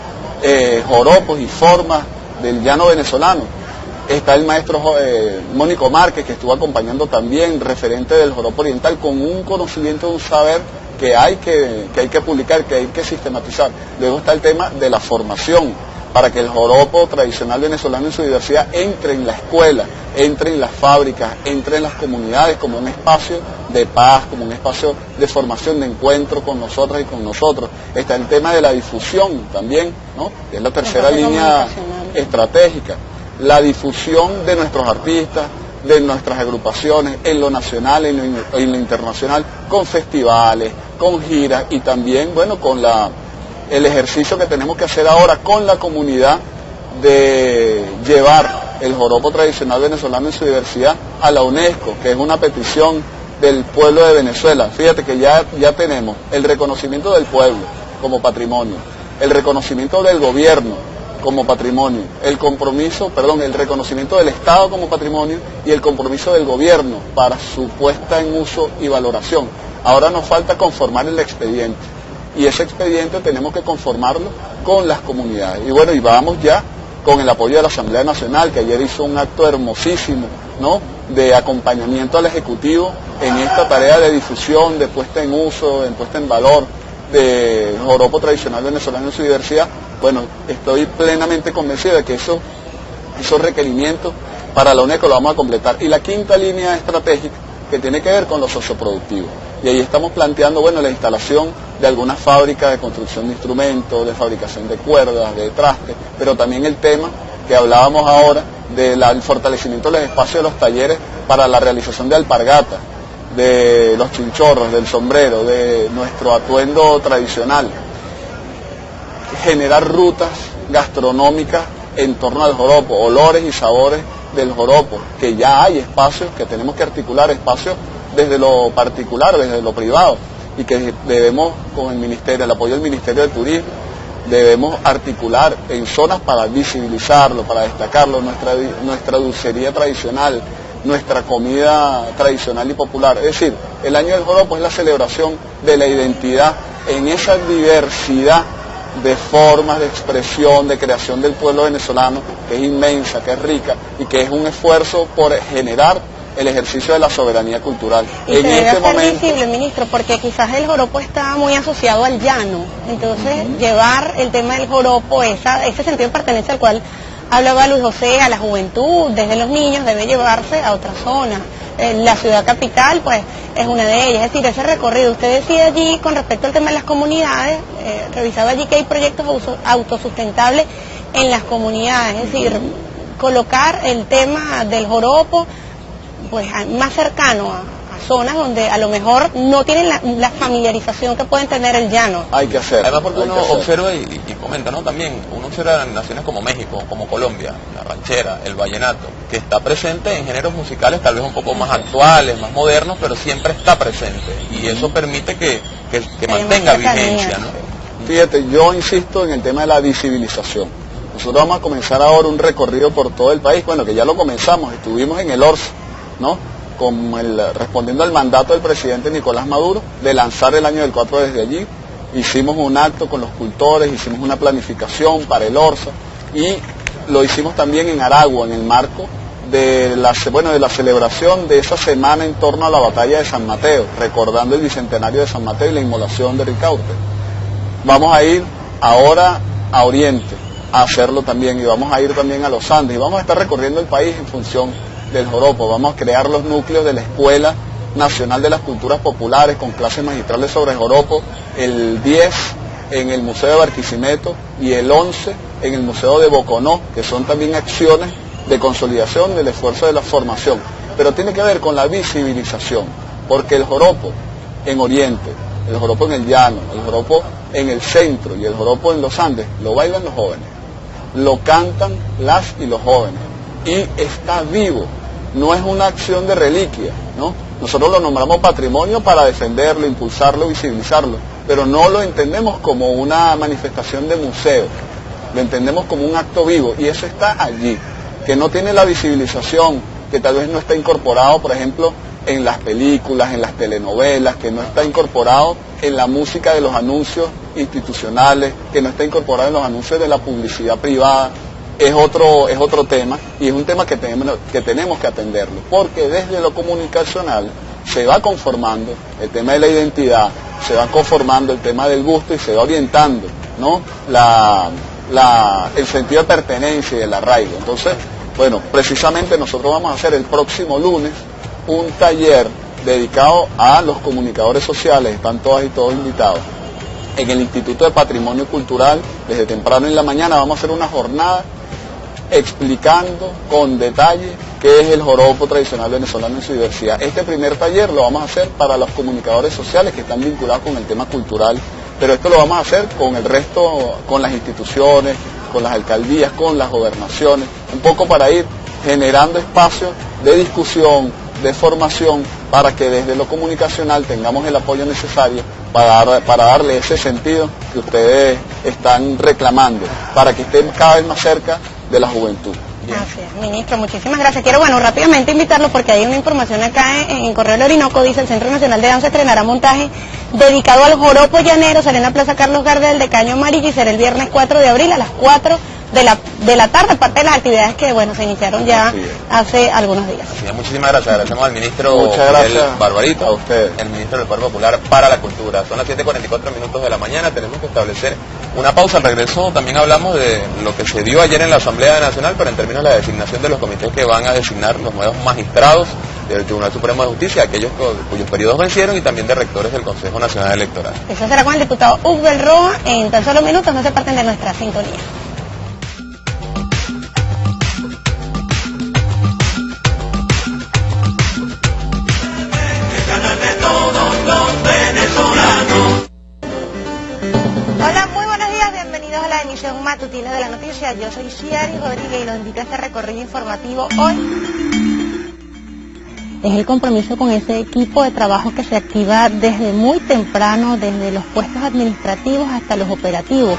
joropos y formas del llano venezolano. Está el maestro Mónico Márquez, que estuvo acompañando también, referente del joropo oriental, con un conocimiento, un saber que hay que publicar, que hay que sistematizar. Luego está el tema de la formación, para que el joropo tradicional venezolano en su diversidad entre en la escuela, entre en las fábricas, entre en las comunidades como un espacio de paz, como un espacio de formación, de encuentro con nosotras y con nosotros. Está el tema de la difusión también, ¿no? Que es la tercera línea estratégica. La difusión de nuestros artistas, de nuestras agrupaciones, en lo nacional, en lo internacional, con festivales, con giras y también, bueno, con el ejercicio que tenemos que hacer ahora con la comunidad de llevar el joropo tradicional venezolano en su diversidad a la UNESCO, que es una petición del pueblo de Venezuela. Fíjate que ya tenemos el reconocimiento del pueblo como patrimonio, el reconocimiento del gobierno como patrimonio, el reconocimiento del Estado como patrimonio y el compromiso del gobierno para su puesta en uso y valoración. Ahora nos falta conformar el expediente. Y ese expediente tenemos que conformarlo con las comunidades. Y bueno, y vamos ya con el apoyo de la Asamblea Nacional, que ayer hizo un acto hermosísimo, ¿no?, de acompañamiento al Ejecutivo en esta tarea de difusión, de puesta en uso, de puesta en valor del joropo tradicional venezolano en su diversidad. Bueno, estoy plenamente convencido de que esos requerimientos para la UNESCO lo vamos a completar. Y la quinta línea estratégica, que tiene que ver con lo socioproductivo. Y ahí estamos planteando, bueno, la instalación de algunas fábricas de construcción de instrumentos, de fabricación de cuerdas, de trastes, pero también el tema que hablábamos ahora del fortalecimiento de los espacios de los talleres para la realización de alpargatas, de los chinchorros, del sombrero, de nuestro atuendo tradicional. Generar rutas gastronómicas en torno al joropo, olores y sabores del joropo, que ya hay espacios que tenemos que articular, espacios desde lo particular, desde lo privado, y que debemos, con el apoyo del Ministerio de Turismo, debemos articular en zonas para visibilizarlo, para destacarlo, nuestra dulcería tradicional, nuestra comida tradicional y popular. Es decir, el año del joropo es la celebración de la identidad en esa diversidad de formas de expresión, de creación del pueblo venezolano, que es inmensa, que es rica y que es un esfuerzo por generar el ejercicio de la soberanía cultural. Y en se debe hacer visible, ministro, porque quizás el joropo está muy asociado al llano, entonces llevar el tema del joropo, ese sentido de pertenencia al cual hablaba Luis José, a la juventud, desde los niños, debe llevarse a otras zonas. La ciudad capital, pues, es una de ellas. Es decir, ese recorrido, usted decía allí, con respecto al tema de las comunidades, revisaba allí que hay proyectos autosustentables en las comunidades, es decir, colocar el tema del joropo, pues, más cercano a zonas donde a lo mejor no tienen la familiarización que pueden tener el llano. Hay que hacer. Además, porque uno observa y comenta, ¿no? También uno observa naciones como México, como Colombia, la ranchera, el vallenato, que está presente en géneros musicales tal vez un poco más actuales, más modernos, pero siempre está presente. Y eso permite que mantenga vigencia, ¿no? Fíjate, yo insisto en el tema de la visibilización. Nosotros vamos a comenzar ahora un recorrido por todo el país, bueno, que ya lo comenzamos, estuvimos en el ORSA, ¿no? Respondiendo al mandato del presidente Nicolás Maduro de lanzar el año del 4 desde allí. Hicimos un acto con los cultores, hicimos una planificación para el ORSA y lo hicimos también en Aragua, en el marco de la celebración de esa semana en torno a la batalla de San Mateo, recordando el bicentenario de San Mateo y la inmolación de Ricaurte. Vamos a ir ahora a Oriente a hacerlo también y vamos a ir también a los Andes y vamos a estar recorriendo el país en función del joropo. Vamos a crear los núcleos de la Escuela Nacional de las Culturas Populares con clases magistrales sobre joropo, el 10 en el Museo de Barquisimeto y el 11 en el Museo de Boconó, que son también acciones de consolidación del esfuerzo de la formación, pero tiene que ver con la visibilización, porque el joropo en Oriente, el joropo en el llano, el joropo en el centro y el joropo en los Andes, lo bailan los jóvenes, lo cantan las y los jóvenes, y está vivo, no es una acción de reliquia, ¿no? Nosotros lo nombramos patrimonio para defenderlo, impulsarlo, visibilizarlo, pero no lo entendemos como una manifestación de museo, lo entendemos como un acto vivo, y eso está allí, que no tiene la visibilización, que tal vez no está incorporado, por ejemplo, en las películas, en las telenovelas, que no está incorporado en la música de los anuncios institucionales, que no está incorporado en los anuncios de la publicidad privada, es otro tema, y es un tema que tenemos que atenderlo, porque desde lo comunicacional se va conformando el tema de la identidad, se va conformando el tema del gusto y se va orientando, ¿no? El sentido de pertenencia y el arraigo. Entonces, bueno, precisamente nosotros vamos a hacer el próximo lunes un taller dedicado a los comunicadores sociales, están todas y todos invitados, en el Instituto de Patrimonio Cultural. Desde temprano en la mañana vamos a hacer una jornada explicando con detalle qué es el joropo tradicional venezolano en su diversidad. Este primer taller lo vamos a hacer para los comunicadores sociales que están vinculados con el tema cultural, pero esto lo vamos a hacer con el resto, con las instituciones, con las alcaldías, con las gobernaciones, un poco para ir generando espacios de discusión, de formación, para que desde lo comunicacional tengamos el apoyo necesario para darle ese sentido que ustedes están reclamando, para que estén cada vez más cerca de la juventud. Así es, ministro, muchísimas gracias. Quiero, rápidamente invitarlo porque hay una información acá en Correo del Orinoco, dice: el Centro Nacional de Danza estrenará montaje dedicado al joropo llanero, será en la Plaza Carlos Gardel de Caño Amarillo y será el viernes 4 de abril a las 4 de la tarde, parte de las actividades que se iniciaron ya hace algunos días. Sí, muchísimas gracias, agradecemos al ministro Barbarito, a usted, el ministro del Poder Popular para la Cultura. Son las 7:44 de la mañana, tenemos que establecer una pausa. Al regreso también hablamos de lo que se dio ayer en la Asamblea Nacional, pero en términos de la designación de los comités que van a designar los nuevos magistrados del Tribunal Supremo de Justicia, aquellos cuyos periodos vencieron, y también de rectores del Consejo Nacional Electoral. Eso será con el diputado Ubel Roa en tan solo minutos, no se parten de nuestra sintonía. Hola, muy buenos días, bienvenidos a la emisión matutina de la noticia. Yo soy Ciari Rodríguez y los invito a este recorrido informativo hoy. Es el compromiso con ese equipo de trabajo que se activa desde muy temprano, desde los puestos administrativos hasta los operativos.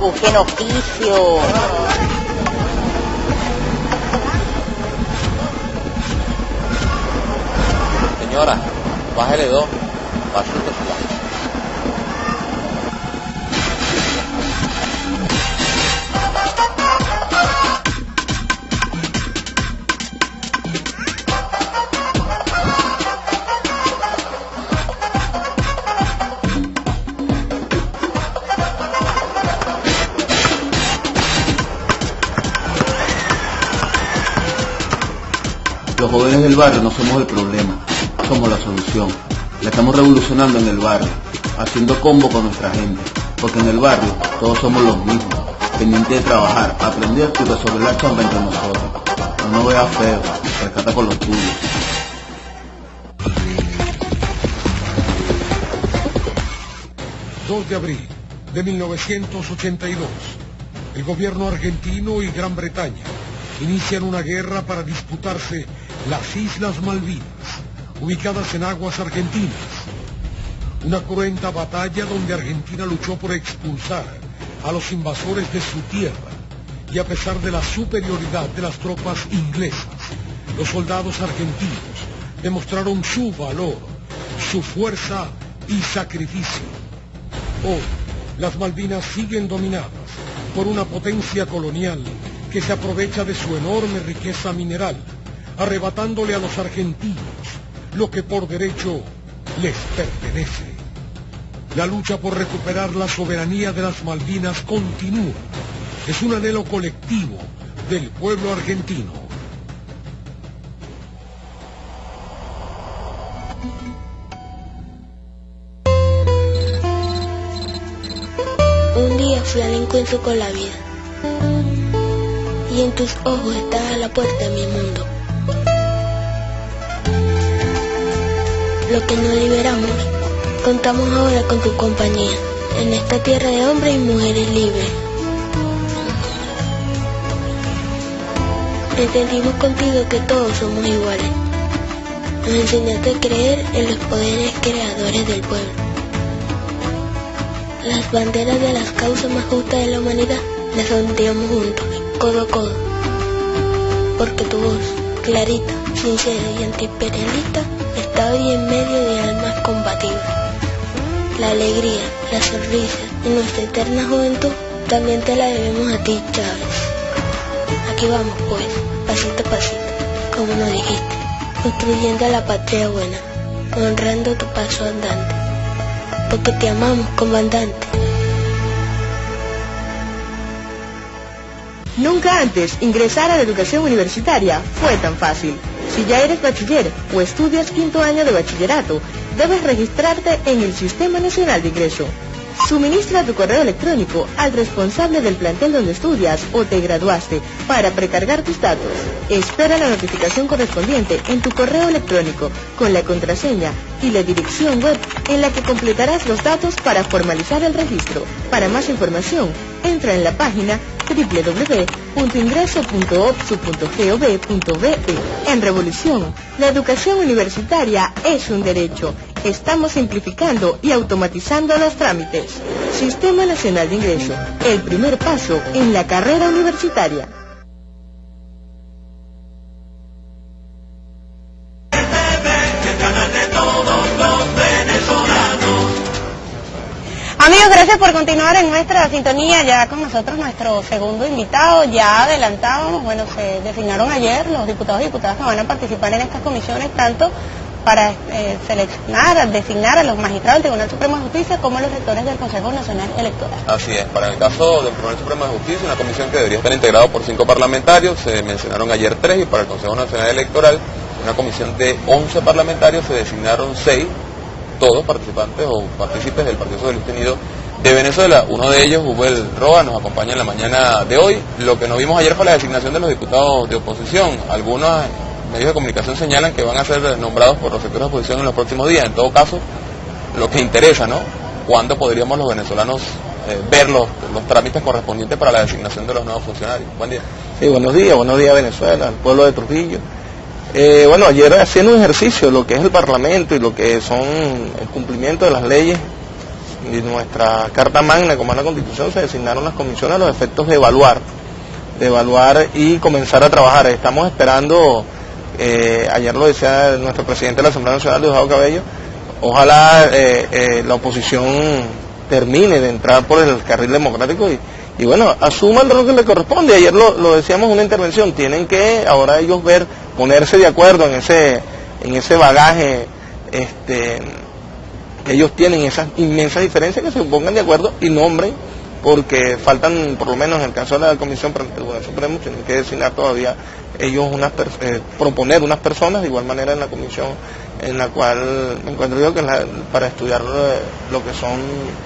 Busquen oficio. Señora, bájale 2, pásate. Los jóvenes del barrio no somos el problema, somos la solución. La estamos revolucionando en el barrio, haciendo combo con nuestra gente, porque en el barrio todos somos los mismos, pendientes de trabajar, aprender y resolver la chamba entre nosotros. No veas feo, rescata con los tuyos. ...2 de abril de 1982... El gobierno argentino y Gran Bretaña inician una guerra para disputarse las Islas Malvinas, ubicadas en aguas argentinas. Una cruenta batalla donde Argentina luchó por expulsar a los invasores de su tierra, y a pesar de la superioridad de las tropas inglesas, los soldados argentinos demostraron su valor, su fuerza y sacrificio. Hoy, las Malvinas siguen dominadas por una potencia colonial que se aprovecha de su enorme riqueza mineral, arrebatándole a los argentinos lo que por derecho les pertenece. La lucha por recuperar la soberanía de las Malvinas continúa. Es un anhelo colectivo del pueblo argentino. Un día fui al encuentro con la vida, y en tus ojos estaba la puerta de mi mundo. Lo que no liberamos, contamos ahora con tu compañía, en esta tierra de hombres y mujeres libres. Entendimos contigo que todos somos iguales. Nos enseñaste a creer en los poderes creadores del pueblo. Las banderas de las causas más justas de la humanidad las ondeamos juntos, codo a codo. Porque tu voz, clarita, sincera y antiimperialista, está hoy en medio de almas combativas. La alegría, la sonrisa y nuestra eterna juventud también te la debemos a ti, Chávez. Aquí vamos pues, pasito a pasito, como nos dijiste, construyendo la patria buena, honrando tu paso andante, porque te amamos, comandante. Nunca antes ingresar a la educación universitaria fue tan fácil. Si ya eres bachiller o estudias quinto año de bachillerato, debes registrarte en el Sistema Nacional de Ingreso. Suministra tu correo electrónico al responsable del plantel donde estudias o te graduaste para precargar tus datos. Espera la notificación correspondiente en tu correo electrónico con la contraseña y la dirección web en la que completarás los datos para formalizar el registro. Para más información, entra en la página www.ingreso.opsu.gov.be. En Revolución, la educación universitaria es un derecho. Estamos simplificando y automatizando los trámites. Sistema Nacional de Ingreso, el primer paso en la carrera universitaria. Amigos, gracias por continuar en nuestra sintonía. Ya con nosotros nuestro segundo invitado. Ya adelantábamos, bueno, se designaron ayer los diputados y diputadas que van a participar en estas comisiones, tanto para seleccionar, designar a los magistrados del Tribunal Supremo de Justicia como a los rectores del Consejo Nacional Electoral. Así es, para el caso del Tribunal Supremo de Justicia, una comisión que debería estar integrada por 5 parlamentarios, se mencionaron ayer 3, y para el Consejo Nacional Electoral, una comisión de 11 parlamentarios, se designaron 6, todos participantes o partícipes del Partido Socialista Unido de Venezuela. Uno de ellos, Hugo Roa, nos acompaña en la mañana de hoy. Lo que no vimos ayer fue la designación de los diputados de oposición. Algunos medios de comunicación señalan que van a ser nombrados por los sectores de oposición en los próximos días. En todo caso, lo que interesa, ¿no? ¿Cuándo podríamos los venezolanos ver los trámites correspondientes para la designación de los nuevos funcionarios? Buen día. Sí, buenos días Venezuela, al pueblo de Trujillo. Bueno, ayer haciendo un ejercicio de lo que es el Parlamento y lo que son el cumplimiento de las leyes y nuestra Carta Magna, como es la Constitución, se designaron las comisiones a los efectos de evaluar y comenzar a trabajar. Estamos esperando, ayer lo decía nuestro presidente de la Asamblea Nacional, Diosdado Cabello, ojalá la oposición termine de entrar por el carril democrático y bueno, asuman lo que le corresponde. Ayer lo decíamos en una intervención, tienen que ahora ellos ponerse de acuerdo en ese bagaje, ellos tienen esas inmensas diferencias, que se pongan de acuerdo y nombren, porque faltan, por lo menos en el caso de la Comisión del Tribunal Supremo, tienen que designar todavía ellos proponer unas personas, de igual manera en la comisión en la cual me encuentro yo, que es para estudiar lo que son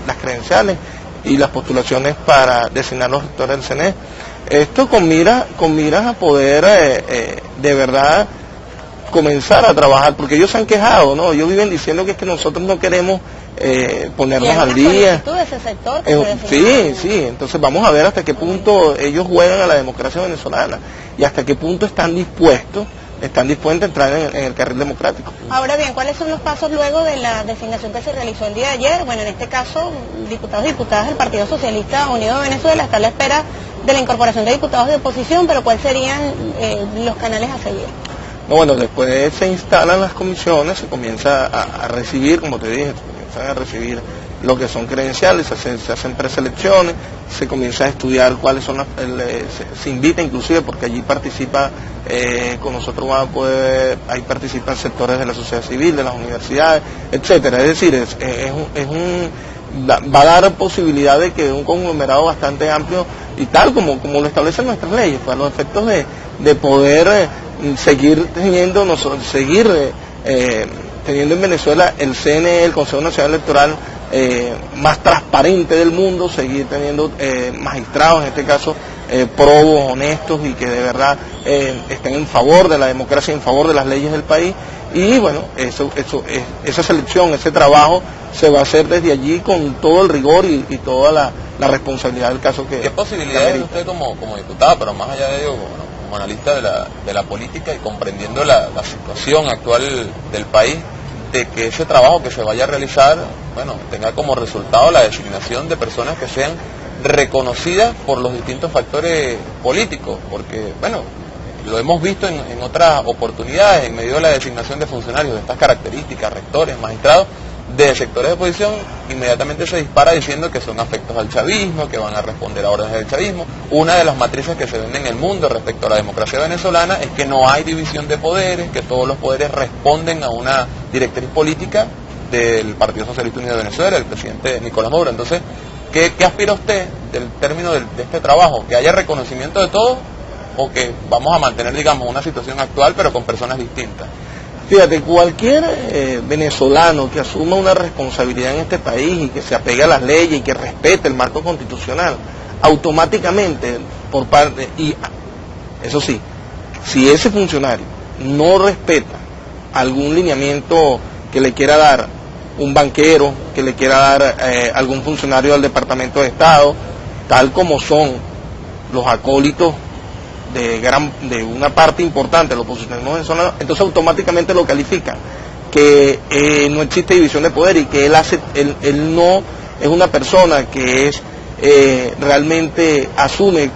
las credenciales y las postulaciones para designar los rectores del CNE. Esto con miras a poder de verdad comenzar a trabajar, porque ellos se han quejado, ¿no? Ellos viven diciendo que es que nosotros no queremos ponernos ¿Y al día. de ese sector que Sí, entonces vamos a ver hasta qué punto ellos juegan a la democracia venezolana y hasta qué punto están dispuestos a entrar en el carril democrático. Ahora bien, ¿cuáles son los pasos luego de la designación que se realizó el día de ayer? Bueno, en este caso, diputados y diputadas del Partido Socialista Unido de Venezuela está a la espera de la incorporación de diputados de oposición, pero ¿cuáles serían los canales a seguir? No, bueno, después se instalan las comisiones, se comienza a recibir, como te dije, se comienzan a recibir lo que son credenciales, se hacen preselecciones, se comienza a estudiar cuáles son se invita inclusive, porque allí participa, con nosotros van a poder, ahí participan sectores de la sociedad civil, de las universidades, etcétera. Es decir, va a dar posibilidad de que un conglomerado bastante amplio y tal como lo establecen nuestras leyes, para los efectos de poder seguir teniendo en Venezuela el CNE, el Consejo Nacional Electoral, más transparente del mundo, seguir teniendo magistrados, en este caso probos, honestos y que de verdad estén en favor de la democracia, en favor de las leyes del país. Y bueno, esa selección, ese trabajo se va a hacer desde allí con todo el rigor y toda la responsabilidad del caso que... ¿Qué posibilidades usted como diputada, pero más allá de ello, como analista de la política y comprendiendo la situación actual del país, de que ese trabajo que se vaya a realizar, bueno, tenga como resultado la designación de personas que sean reconocidas por los distintos factores políticos? Porque, bueno, lo hemos visto en otras oportunidades, en medio de la designación de funcionarios de estas características, rectores, magistrados, de sectores de oposición, inmediatamente se dispara diciendo que son afectos al chavismo, que van a responder a órdenes del chavismo. Una de las matrices que se ven en el mundo respecto a la democracia venezolana es que no hay división de poderes, que todos los poderes responden a una directriz política del Partido Socialista Unido de Venezuela, del presidente Nicolás Maduro. Entonces, ¿qué aspira usted del término de este trabajo? ¿Que haya reconocimiento de todos o que vamos a mantener, digamos, una situación actual pero con personas distintas? Fíjate, cualquier venezolano que asuma una responsabilidad en este país y que se apegue a las leyes y que respete el marco constitucional, automáticamente por parte, y eso sí, si ese funcionario no respeta algún lineamiento que le quiera dar un banquero, que le quiera dar algún funcionario del Departamento de Estado, tal como son los acólitos de una parte importante de la oposición venezolana, entonces automáticamente lo califican, que no existe división de poder y que él no es una persona que realmente asume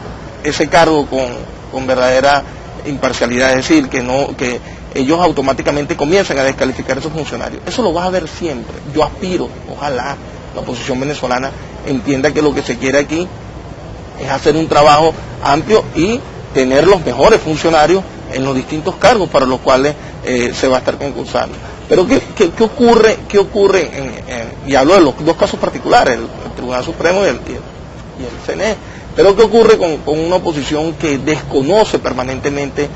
ese cargo con verdadera imparcialidad, es decir, que ellos automáticamente comienzan a descalificar a esos funcionarios. Eso lo vas a ver siempre. Yo aspiro, ojalá la oposición venezolana entienda que lo que se quiere aquí es hacer un trabajo amplio y tener los mejores funcionarios en los distintos cargos para los cuales se va a estar concursando. Pero ¿qué ocurre? Y hablo de los dos casos particulares, el Tribunal Supremo y el CNE, pero ¿qué ocurre con una oposición que desconoce permanentemente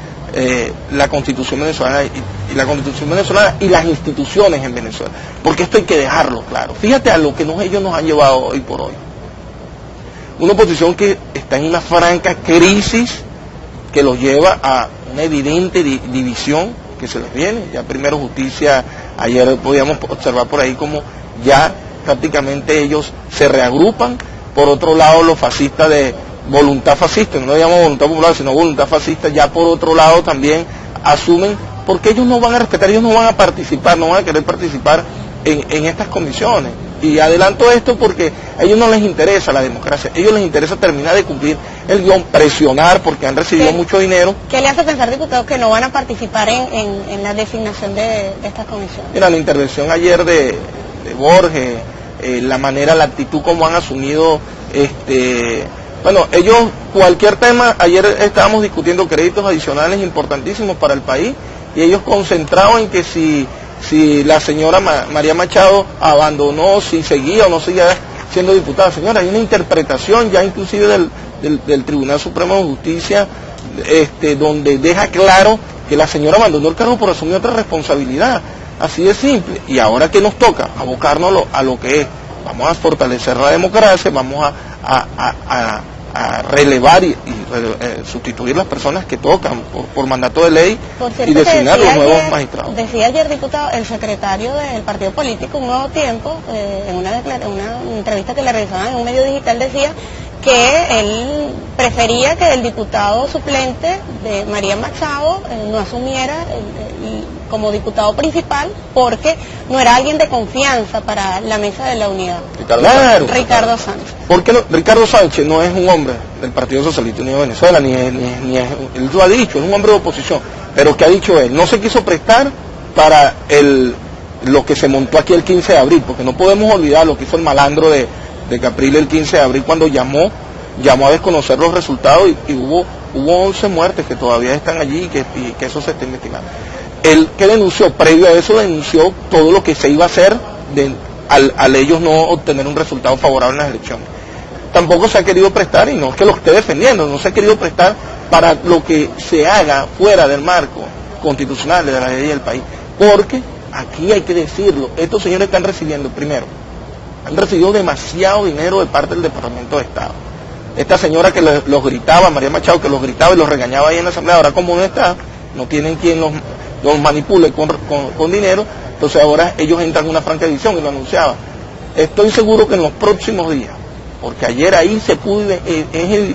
la Constitución venezolana y la Constitución venezolana y las instituciones en Venezuela? Porque esto hay que dejarlo claro. Fíjate a lo que ellos nos han llevado hoy por hoy. Una oposición que está en una franca crisis que los lleva a una evidente división que se les viene. Ya primero Justicia, ayer podíamos observar por ahí como ya prácticamente ellos se reagrupan. Por otro lado, los fascistas de voluntad fascista, no lo llamamos voluntad popular, sino voluntad fascista, ya por otro lado también asumen, porque ellos no van a respetar, ellos no van a participar, no van a querer participar en estas condiciones. Y adelanto esto porque a ellos no les interesa la democracia, a ellos les interesa terminar de cumplir el guión, presionar porque han recibido mucho dinero. ¿Qué le hace pensar, diputado, que no van a participar en la designación de estas comisiones? Mira, la intervención ayer de Borges, la manera, la actitud como han asumido, bueno, ellos, cualquier tema, ayer estábamos discutiendo créditos adicionales importantísimos para el país y ellos concentrados en que si la señora María Machado abandonó, si seguía o no seguía siendo diputada. Señora, hay una interpretación ya inclusive del Tribunal Supremo de Justicia donde deja claro que la señora abandonó el cargo por asumir otra responsabilidad. Así de simple. Y ahora que nos toca abocarnos a lo que es, vamos a fortalecer la democracia, vamos a a relevar y sustituir las personas que tocan por mandato de ley y designar los nuevos magistrados. Decía ayer, diputado, el secretario del partido político Un Nuevo Tiempo, en una entrevista que le realizaban en un medio digital, decía que él prefería que el diputado suplente de María Machado no asumiera como diputado principal porque no era alguien de confianza para la mesa de la unidad. Ricardo Sánchez. Porque Ricardo Sánchez no es un hombre del Partido Socialista Unido de Venezuela, ni es, él lo ha dicho, es un hombre de oposición, pero ¿qué ha dicho él? No se quiso prestar para lo que se montó aquí el 15 de abril, porque no podemos olvidar lo que hizo el malandro de Capriles el 15 de abril cuando llamó a desconocer los resultados y hubo 11 muertes que todavía están allí y que eso se está investigando. Él que denunció, previo a eso denunció todo lo que se iba a hacer al ellos no obtener un resultado favorable en las elecciones. Tampoco se ha querido prestar, y no es que lo esté defendiendo, no se ha querido prestar para lo que se haga fuera del marco constitucional de la ley del país, porque aquí hay que decirlo, estos señores están recibiendo, primero, han recibido demasiado dinero de parte del Departamento de Estado. Esta señora que los gritaba, María Machado, que los gritaba y los regañaba ahí en la asamblea, ahora como no está, no tienen quien los manipule con dinero, entonces ahora ellos entran en una franca división y lo anunciaba. Estoy seguro que en los próximos días, porque ayer ahí es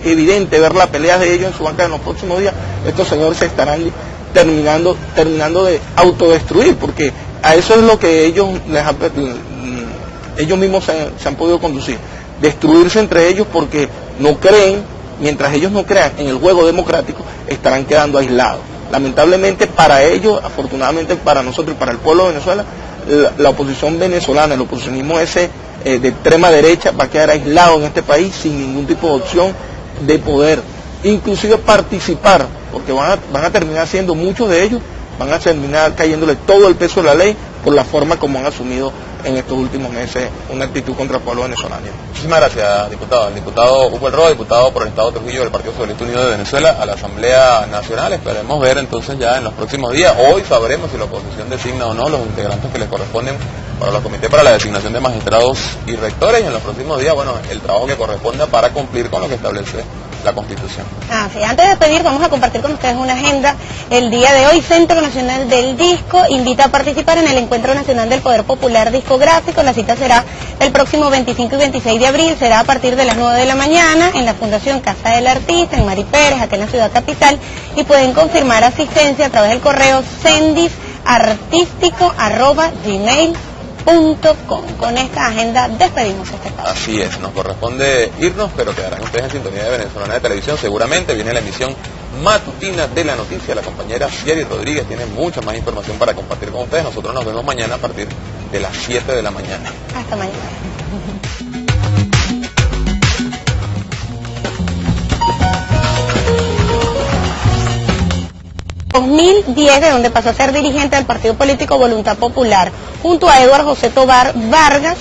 evidente ver la pelea de ellos en su banca, en los próximos días estos señores se estarán terminando de autodestruir, porque a eso es lo que ellos mismos se han podido conducir, destruirse entre ellos porque no creen, mientras ellos no crean en el juego democrático, estarán quedando aislados. Lamentablemente para ellos, afortunadamente para nosotros y para el pueblo de Venezuela, la oposición venezolana, el oposicionismo ese de extrema derecha va a quedar aislado en este país sin ningún tipo de opción de poder, inclusive participar, porque van a terminar siendo muchos de ellos, van a terminar cayéndole todo el peso de la ley por la forma como han asumido en estos últimos meses una actitud contra el pueblo venezolano. Muchísimas gracias, diputado. El diputado Hugo El Roa, diputado por el Estado Trujillo del Partido Socialista Unido de Venezuela a la Asamblea Nacional. Esperemos ver entonces ya en los próximos días. Hoy sabremos si la oposición designa o no los integrantes que les corresponden para los comités para la designación de magistrados y rectores, y en los próximos días, bueno, el trabajo que corresponda para cumplir con lo que establece la Constitución. Sí. Antes de despedir, vamos a compartir con ustedes una agenda. El día de hoy, Centro Nacional del Disco invita a participar en el Encuentro Nacional del Poder Popular Discográfico. La cita será el próximo 25 y 26 de abril, será a partir de las 9 de la mañana en la Fundación Casa del Artista, en Mari Pérez, aquí en la ciudad capital, y pueden confirmar asistencia a través del correo sendisartístico@gmail.com. Con esta agenda despedimos este espacio. Así es, nos corresponde irnos, pero quedarán ustedes en sintonía de Venezolana de Televisión. Seguramente viene la emisión matutina de la noticia. La compañera Sherry Rodríguez tiene mucha más información para compartir con ustedes. Nosotros nos vemos mañana a partir de las 7 de la mañana. Hasta mañana. 2010, de donde pasó a ser dirigente del partido político Voluntad Popular, junto a Eduardo José Tobar Vargas,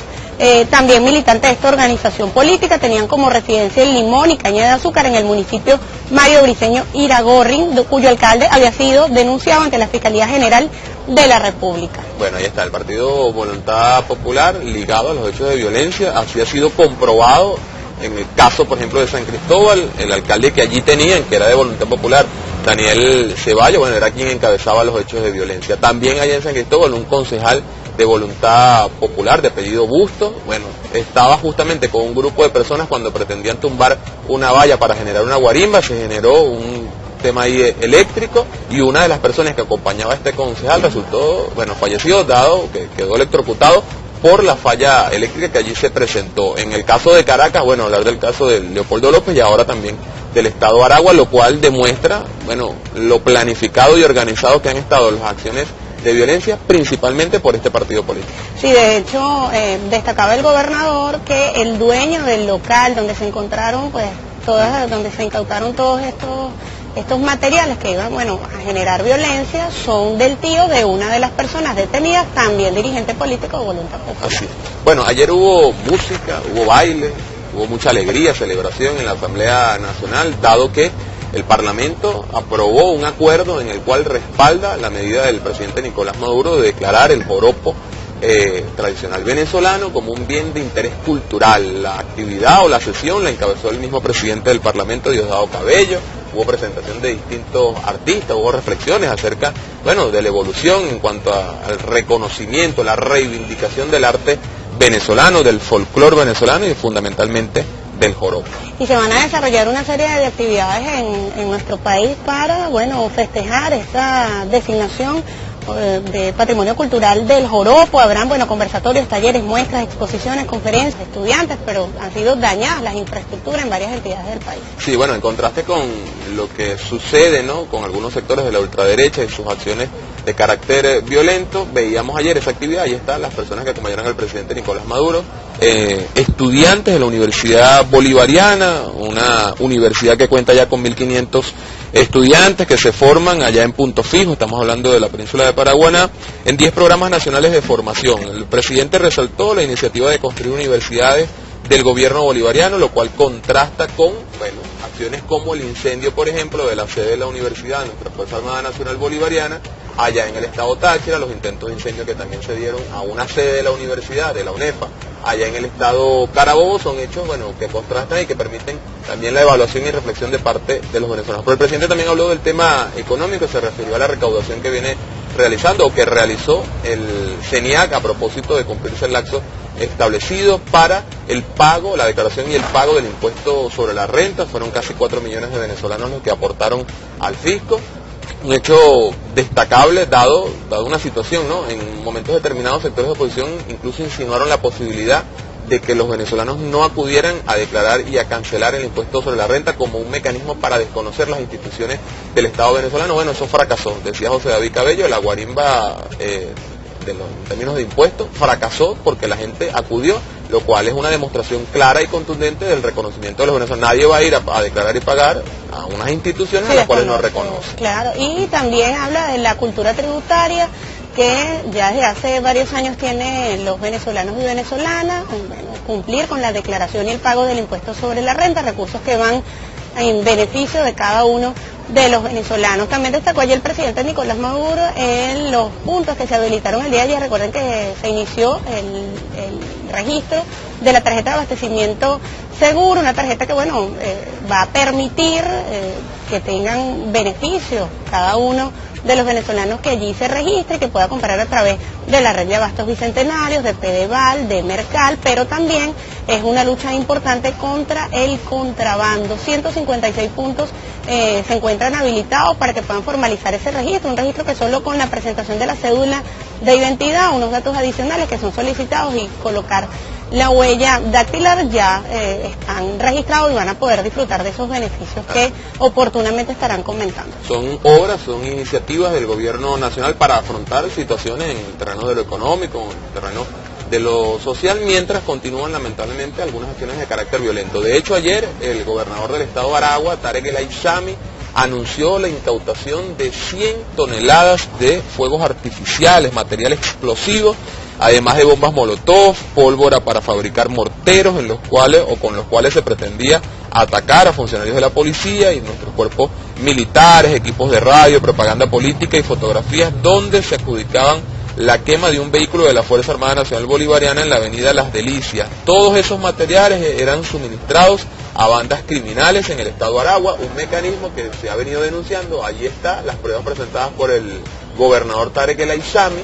también militante de esta organización política. Tenían como residencia en Limón y Caña de Azúcar, en el municipio Mario Briceño Iragorri, cuyo alcalde había sido denunciado ante la Fiscalía General de la República. Bueno, ahí está, el partido Voluntad Popular ligado a los hechos de violencia, así ha sido comprobado en el caso, por ejemplo, de San Cristóbal. El alcalde que allí tenían, que era de Voluntad Popular, Daniel Ceballos, bueno, era quien encabezaba los hechos de violencia. También allá en San Cristóbal, un concejal de Voluntad Popular, de apellido Busto, bueno, estaba justamente con un grupo de personas cuando pretendían tumbar una valla para generar una guarimba. Se generó un tema ahí eléctrico y una de las personas que acompañaba a este concejal resultó, bueno, fallecido, dado que quedó electrocutado por la falla eléctrica que allí se presentó. En el caso de Caracas, bueno, hablar del caso de Leopoldo López y ahora también del estado Aragua, lo cual demuestra, bueno, lo planificado y organizado que han estado las acciones de violencia, principalmente por este partido político. Sí, de hecho, destacaba el gobernador que el dueño del local donde se encontraron, pues, donde se incautaron todos estos materiales que iban, bueno, a generar violencia, son del tío de una de las personas detenidas, también dirigente político de Voluntad Popular. Así es. Bueno, ayer hubo música, hubo baile, hubo mucha alegría, celebración en la Asamblea Nacional, dado que el Parlamento aprobó un acuerdo en el cual respalda la medida del presidente Nicolás Maduro de declarar el joropo tradicional venezolano como un bien de interés cultural. La actividad o la sesión la encabezó el mismo presidente del Parlamento, Diosdado Cabello. Hubo presentación de distintos artistas, hubo reflexiones acerca, bueno, de la evolución en cuanto al reconocimiento, la reivindicación del arte venezolano, del folclore venezolano y fundamentalmente del joropo. Y se van a desarrollar una serie de actividades en nuestro país para, bueno, festejar esta designación de patrimonio cultural del joropo. Habrán, bueno, conversatorios, talleres, muestras, exposiciones, conferencias, estudiantes, pero han sido dañadas las infraestructuras en varias entidades del país. Sí, bueno, en contraste con lo que sucede, ¿no?, con algunos sectores de la ultraderecha y sus acciones de carácter violento, veíamos ayer esa actividad. Ahí están las personas que acompañaron al presidente Nicolás Maduro, estudiantes de la Universidad Bolivariana, una universidad que cuenta ya con 1.500 estudiantes que se forman allá en Punto Fijo, estamos hablando de la península de Paraguaná, en 10 programas nacionales de formación. El presidente resaltó la iniciativa de construir universidades del gobierno bolivariano, lo cual contrasta con, bueno, acciones como el incendio, por ejemplo, de la sede de la universidad, nuestra Fuerza Armada Nacional Bolivariana, allá en el estado Táchira, los intentos de incendio que también se dieron a una sede de la universidad, de la UNEFA, allá en el estado Carabobo, son hechos, bueno, que contrastan y que permiten también la evaluación y reflexión de parte de los venezolanos. Pero el presidente también habló del tema económico, se refirió a la recaudación que viene realizando o que realizó el CENIAC a propósito de cumplirse el lapso establecido para el pago, la declaración y el pago del impuesto sobre la renta. Fueron casi 4 millones de venezolanos los que aportaron al fisco. Un hecho destacable dado una situación, ¿no? En momentos determinados sectores de oposición incluso insinuaron la posibilidad de que los venezolanos no acudieran a declarar y a cancelar el impuesto sobre la renta como un mecanismo para desconocer las instituciones del Estado venezolano. Bueno, eso fracasó, decía José David Cabello, la guarimba en términos de impuestos fracasó porque la gente acudió, lo cual es una demostración clara y contundente del reconocimiento de los venezolanos. Nadie va a ir a declarar y pagar a unas instituciones a las cuales no reconoce. Claro, y también habla de la cultura tributaria que ya desde hace varios años tienen los venezolanos y venezolanas, bueno, cumplir con la declaración y el pago del impuesto sobre la renta, recursos que van en beneficio de cada uno de los venezolanos. También destacó ayer el presidente Nicolás Maduro en los puntos que se habilitaron el día de ayer. Recuerden que se inició el registro de la tarjeta de abastecimiento seguro, una tarjeta que, bueno, va a permitir que tengan beneficios cada uno de los venezolanos que allí se registre, que pueda comprar a través de la red de abastos bicentenarios, de Pedeval, de Mercal, pero también es una lucha importante contra el contrabando. 156 puntos se encuentran habilitados para que puedan formalizar ese registro, un registro que solo con la presentación de la cédula de identidad, unos datos adicionales que son solicitados y colocar la huella dactilar ya están registrados y van a poder disfrutar de esos beneficios que oportunamente estarán comentando. Son obras, son iniciativas del gobierno nacional para afrontar situaciones en el terreno de lo económico, en el terreno de lo social, mientras continúan lamentablemente algunas acciones de carácter violento. De hecho, ayer el gobernador del estado de Aragua, Tarek El Aissami, anunció la incautación de 100 toneladas de fuegos artificiales, material explosivo, además de bombas molotov, pólvora para fabricar morteros con los cuales se pretendía atacar a funcionarios de la policía y nuestros cuerpos militares, equipos de radio, propaganda política y fotografías donde se adjudicaban la quema de un vehículo de la Fuerza Armada Nacional Bolivariana en la avenida Las Delicias. Todos esos materiales eran suministrados a bandas criminales en el estado de Aragua, un mecanismo que se ha venido denunciando. Allí está, las pruebas presentadas por el gobernador Tarek El Aissami.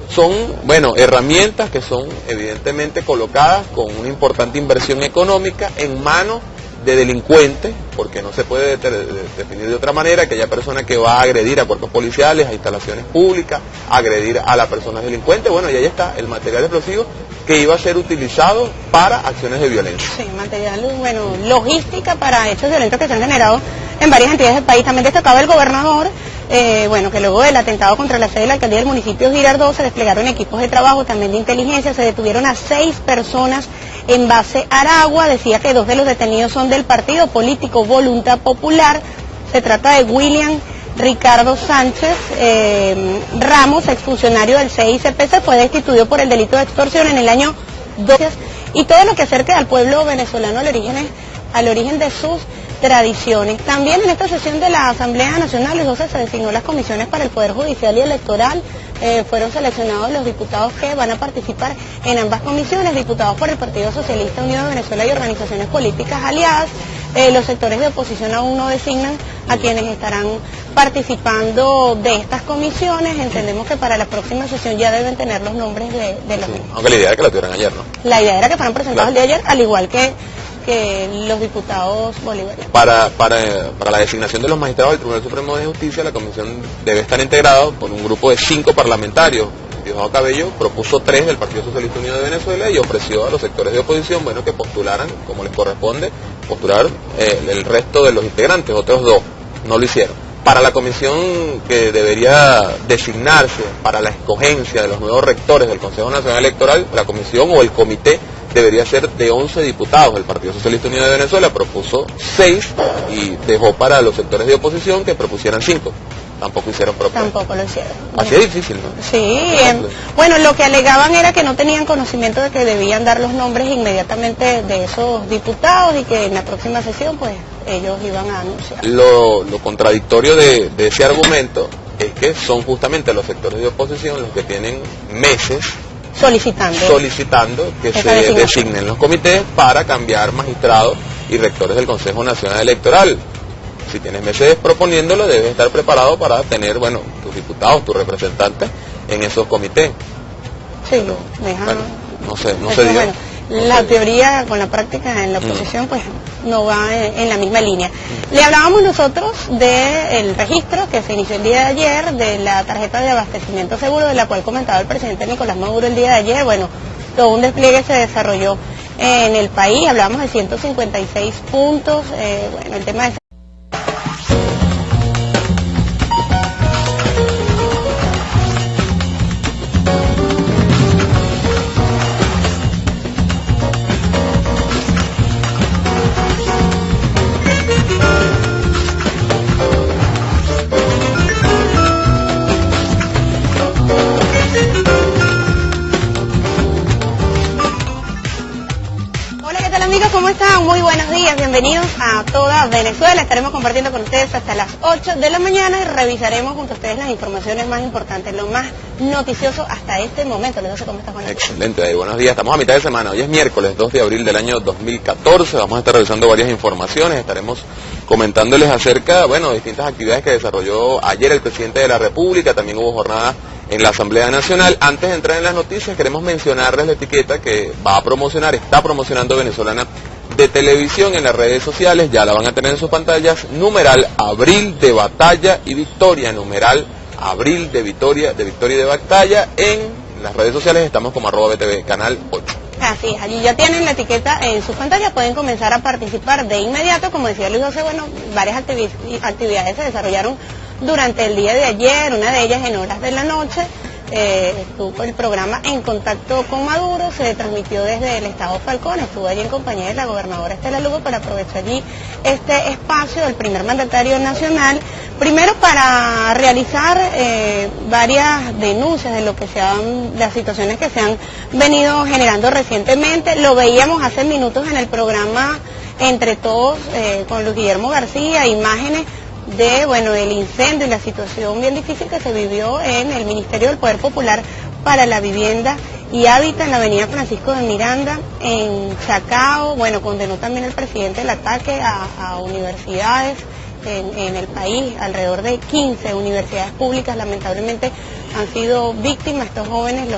Son, bueno, herramientas que son evidentemente colocadas con una importante inversión económica en manos de delincuentes, porque no se puede definir de otra manera aquella persona que va a agredir a cuerpos policiales, a instalaciones públicas, agredir a las personas delincuentes. Bueno, y ahí está el material explosivo que iba a ser utilizado para acciones de violencia. Sí, material, bueno, logística para hechos violentos que se han generado en varias entidades del país. También destacaba el gobernador, que luego del atentado contra la sede de la alcaldía del municipio Girardot se desplegaron equipos de trabajo, también de inteligencia, se detuvieron a 6 personas en base Aragua. Decía que 2 de los detenidos son del partido político Voluntad Popular. Se trata de William Ricardo Sánchez Ramos, exfuncionario del CICPC, fue destituido por el delito de extorsión en el año 12, y todo lo que acerque al pueblo venezolano al origen de sus tradiciones. También en esta sesión de la Asamblea Nacional, Luis José, se designó las comisiones para el Poder Judicial y Electoral fueron seleccionados los diputados que van a participar en ambas comisiones, diputados por el Partido Socialista Unido de Venezuela y organizaciones políticas aliadas. Los sectores de oposición aún no designan a quienes estarán participando de estas comisiones. Entendemos que para la próxima sesión ya deben tener los nombres de los mismos. Aunque la idea era que lo tuvieran ayer, ¿no? La idea era que fueran presentados el día de ayer, al igual que los diputados bolivarianos. Para la designación de los magistrados del Tribunal Supremo de Justicia, la comisión debe estar integrada por un grupo de 5 parlamentarios. Diosdado Cabello propuso 3 del Partido Socialista Unido de Venezuela y ofreció a los sectores de oposición, bueno, que postularan, como les corresponde, postular el resto de los integrantes, otros 2, no lo hicieron. Para la comisión que debería designarse para la escogencia de los nuevos rectores del Consejo Nacional Electoral, la comisión o el comité debería ser de 11 diputados. El Partido Socialista Unido de Venezuela propuso 6 y dejó para los sectores de oposición que propusieran 5. Tampoco hicieron propuesta. Tampoco lo hicieron. Así es difícil, ¿no? Sí, bueno, lo que alegaban era que no tenían conocimiento de que debían dar los nombres inmediatamente de esos diputados y que en la próxima sesión, pues, ellos iban a anunciar. Lo contradictorio de ese argumento es que son justamente los sectores de oposición los que tienen meses solicitando que se designen los comités para cambiar magistrados y rectores del Consejo Nacional Electoral. Si tienes meses proponiéndolo, debes estar preparado para tener, bueno, tus diputados, tus representantes en esos comités. Sí, bueno, no se dio. Bueno, la teoría con la práctica en la oposición, pues, no va en la misma línea. Le hablábamos nosotros del registro que se inició el día de ayer, de la tarjeta de abastecimiento seguro, de la cual comentaba el presidente Nicolás Maduro el día de ayer. Bueno, todo un despliegue se desarrolló en el país, hablamos de 156 puntos, bueno, el tema de ¿cómo están? Muy buenos días, bienvenidos a toda Venezuela. Estaremos compartiendo con ustedes hasta las 8 de la mañana y revisaremos junto a ustedes las informaciones más importantes, lo más noticioso hasta este momento. Les doy cómo está Juan. Excelente, ahí, buenos días. Estamos a mitad de semana, hoy es miércoles 2 de abril del año 2014. Vamos a estar revisando varias informaciones, estaremos comentándoles acerca, bueno, de distintas actividades que desarrolló ayer el presidente de la República. También hubo jornada en la Asamblea Nacional. Antes de entrar en las noticias, queremos mencionarles la etiqueta que está promocionando Venezolana de Televisión en las redes sociales. Ya la van a tener en sus pantallas. Numeral Abril de Batalla y Victoria. Numeral Abril de Victoria y de Batalla. En las redes sociales estamos como @BTV Canal 8. Así es, allí ya tienen la etiqueta en sus pantallas, pueden comenzar a participar de inmediato. Como decía Luis José, bueno, varias actividades se desarrollaron durante el día de ayer, una de ellas en horas de la noche. Estuvo el programa En Contacto con Maduro, se transmitió desde el Estado Falcón, estuvo allí en compañía de la gobernadora Estela Lugo para aprovechar allí este espacio del primer mandatario nacional, primero para realizar varias denuncias de lo que las situaciones que se han venido generando recientemente. Lo veíamos hace minutos en el programa Entre Todos con Luis Guillermo García, imágenes de, bueno, el incendio y la situación bien difícil que se vivió en el Ministerio del Poder Popular para la Vivienda y Hábitat en la avenida Francisco de Miranda, en Chacao. Bueno, condenó también el presidente el ataque a universidades en el país. Alrededor de 15 universidades públicas lamentablemente han sido víctimas. Estos jóvenes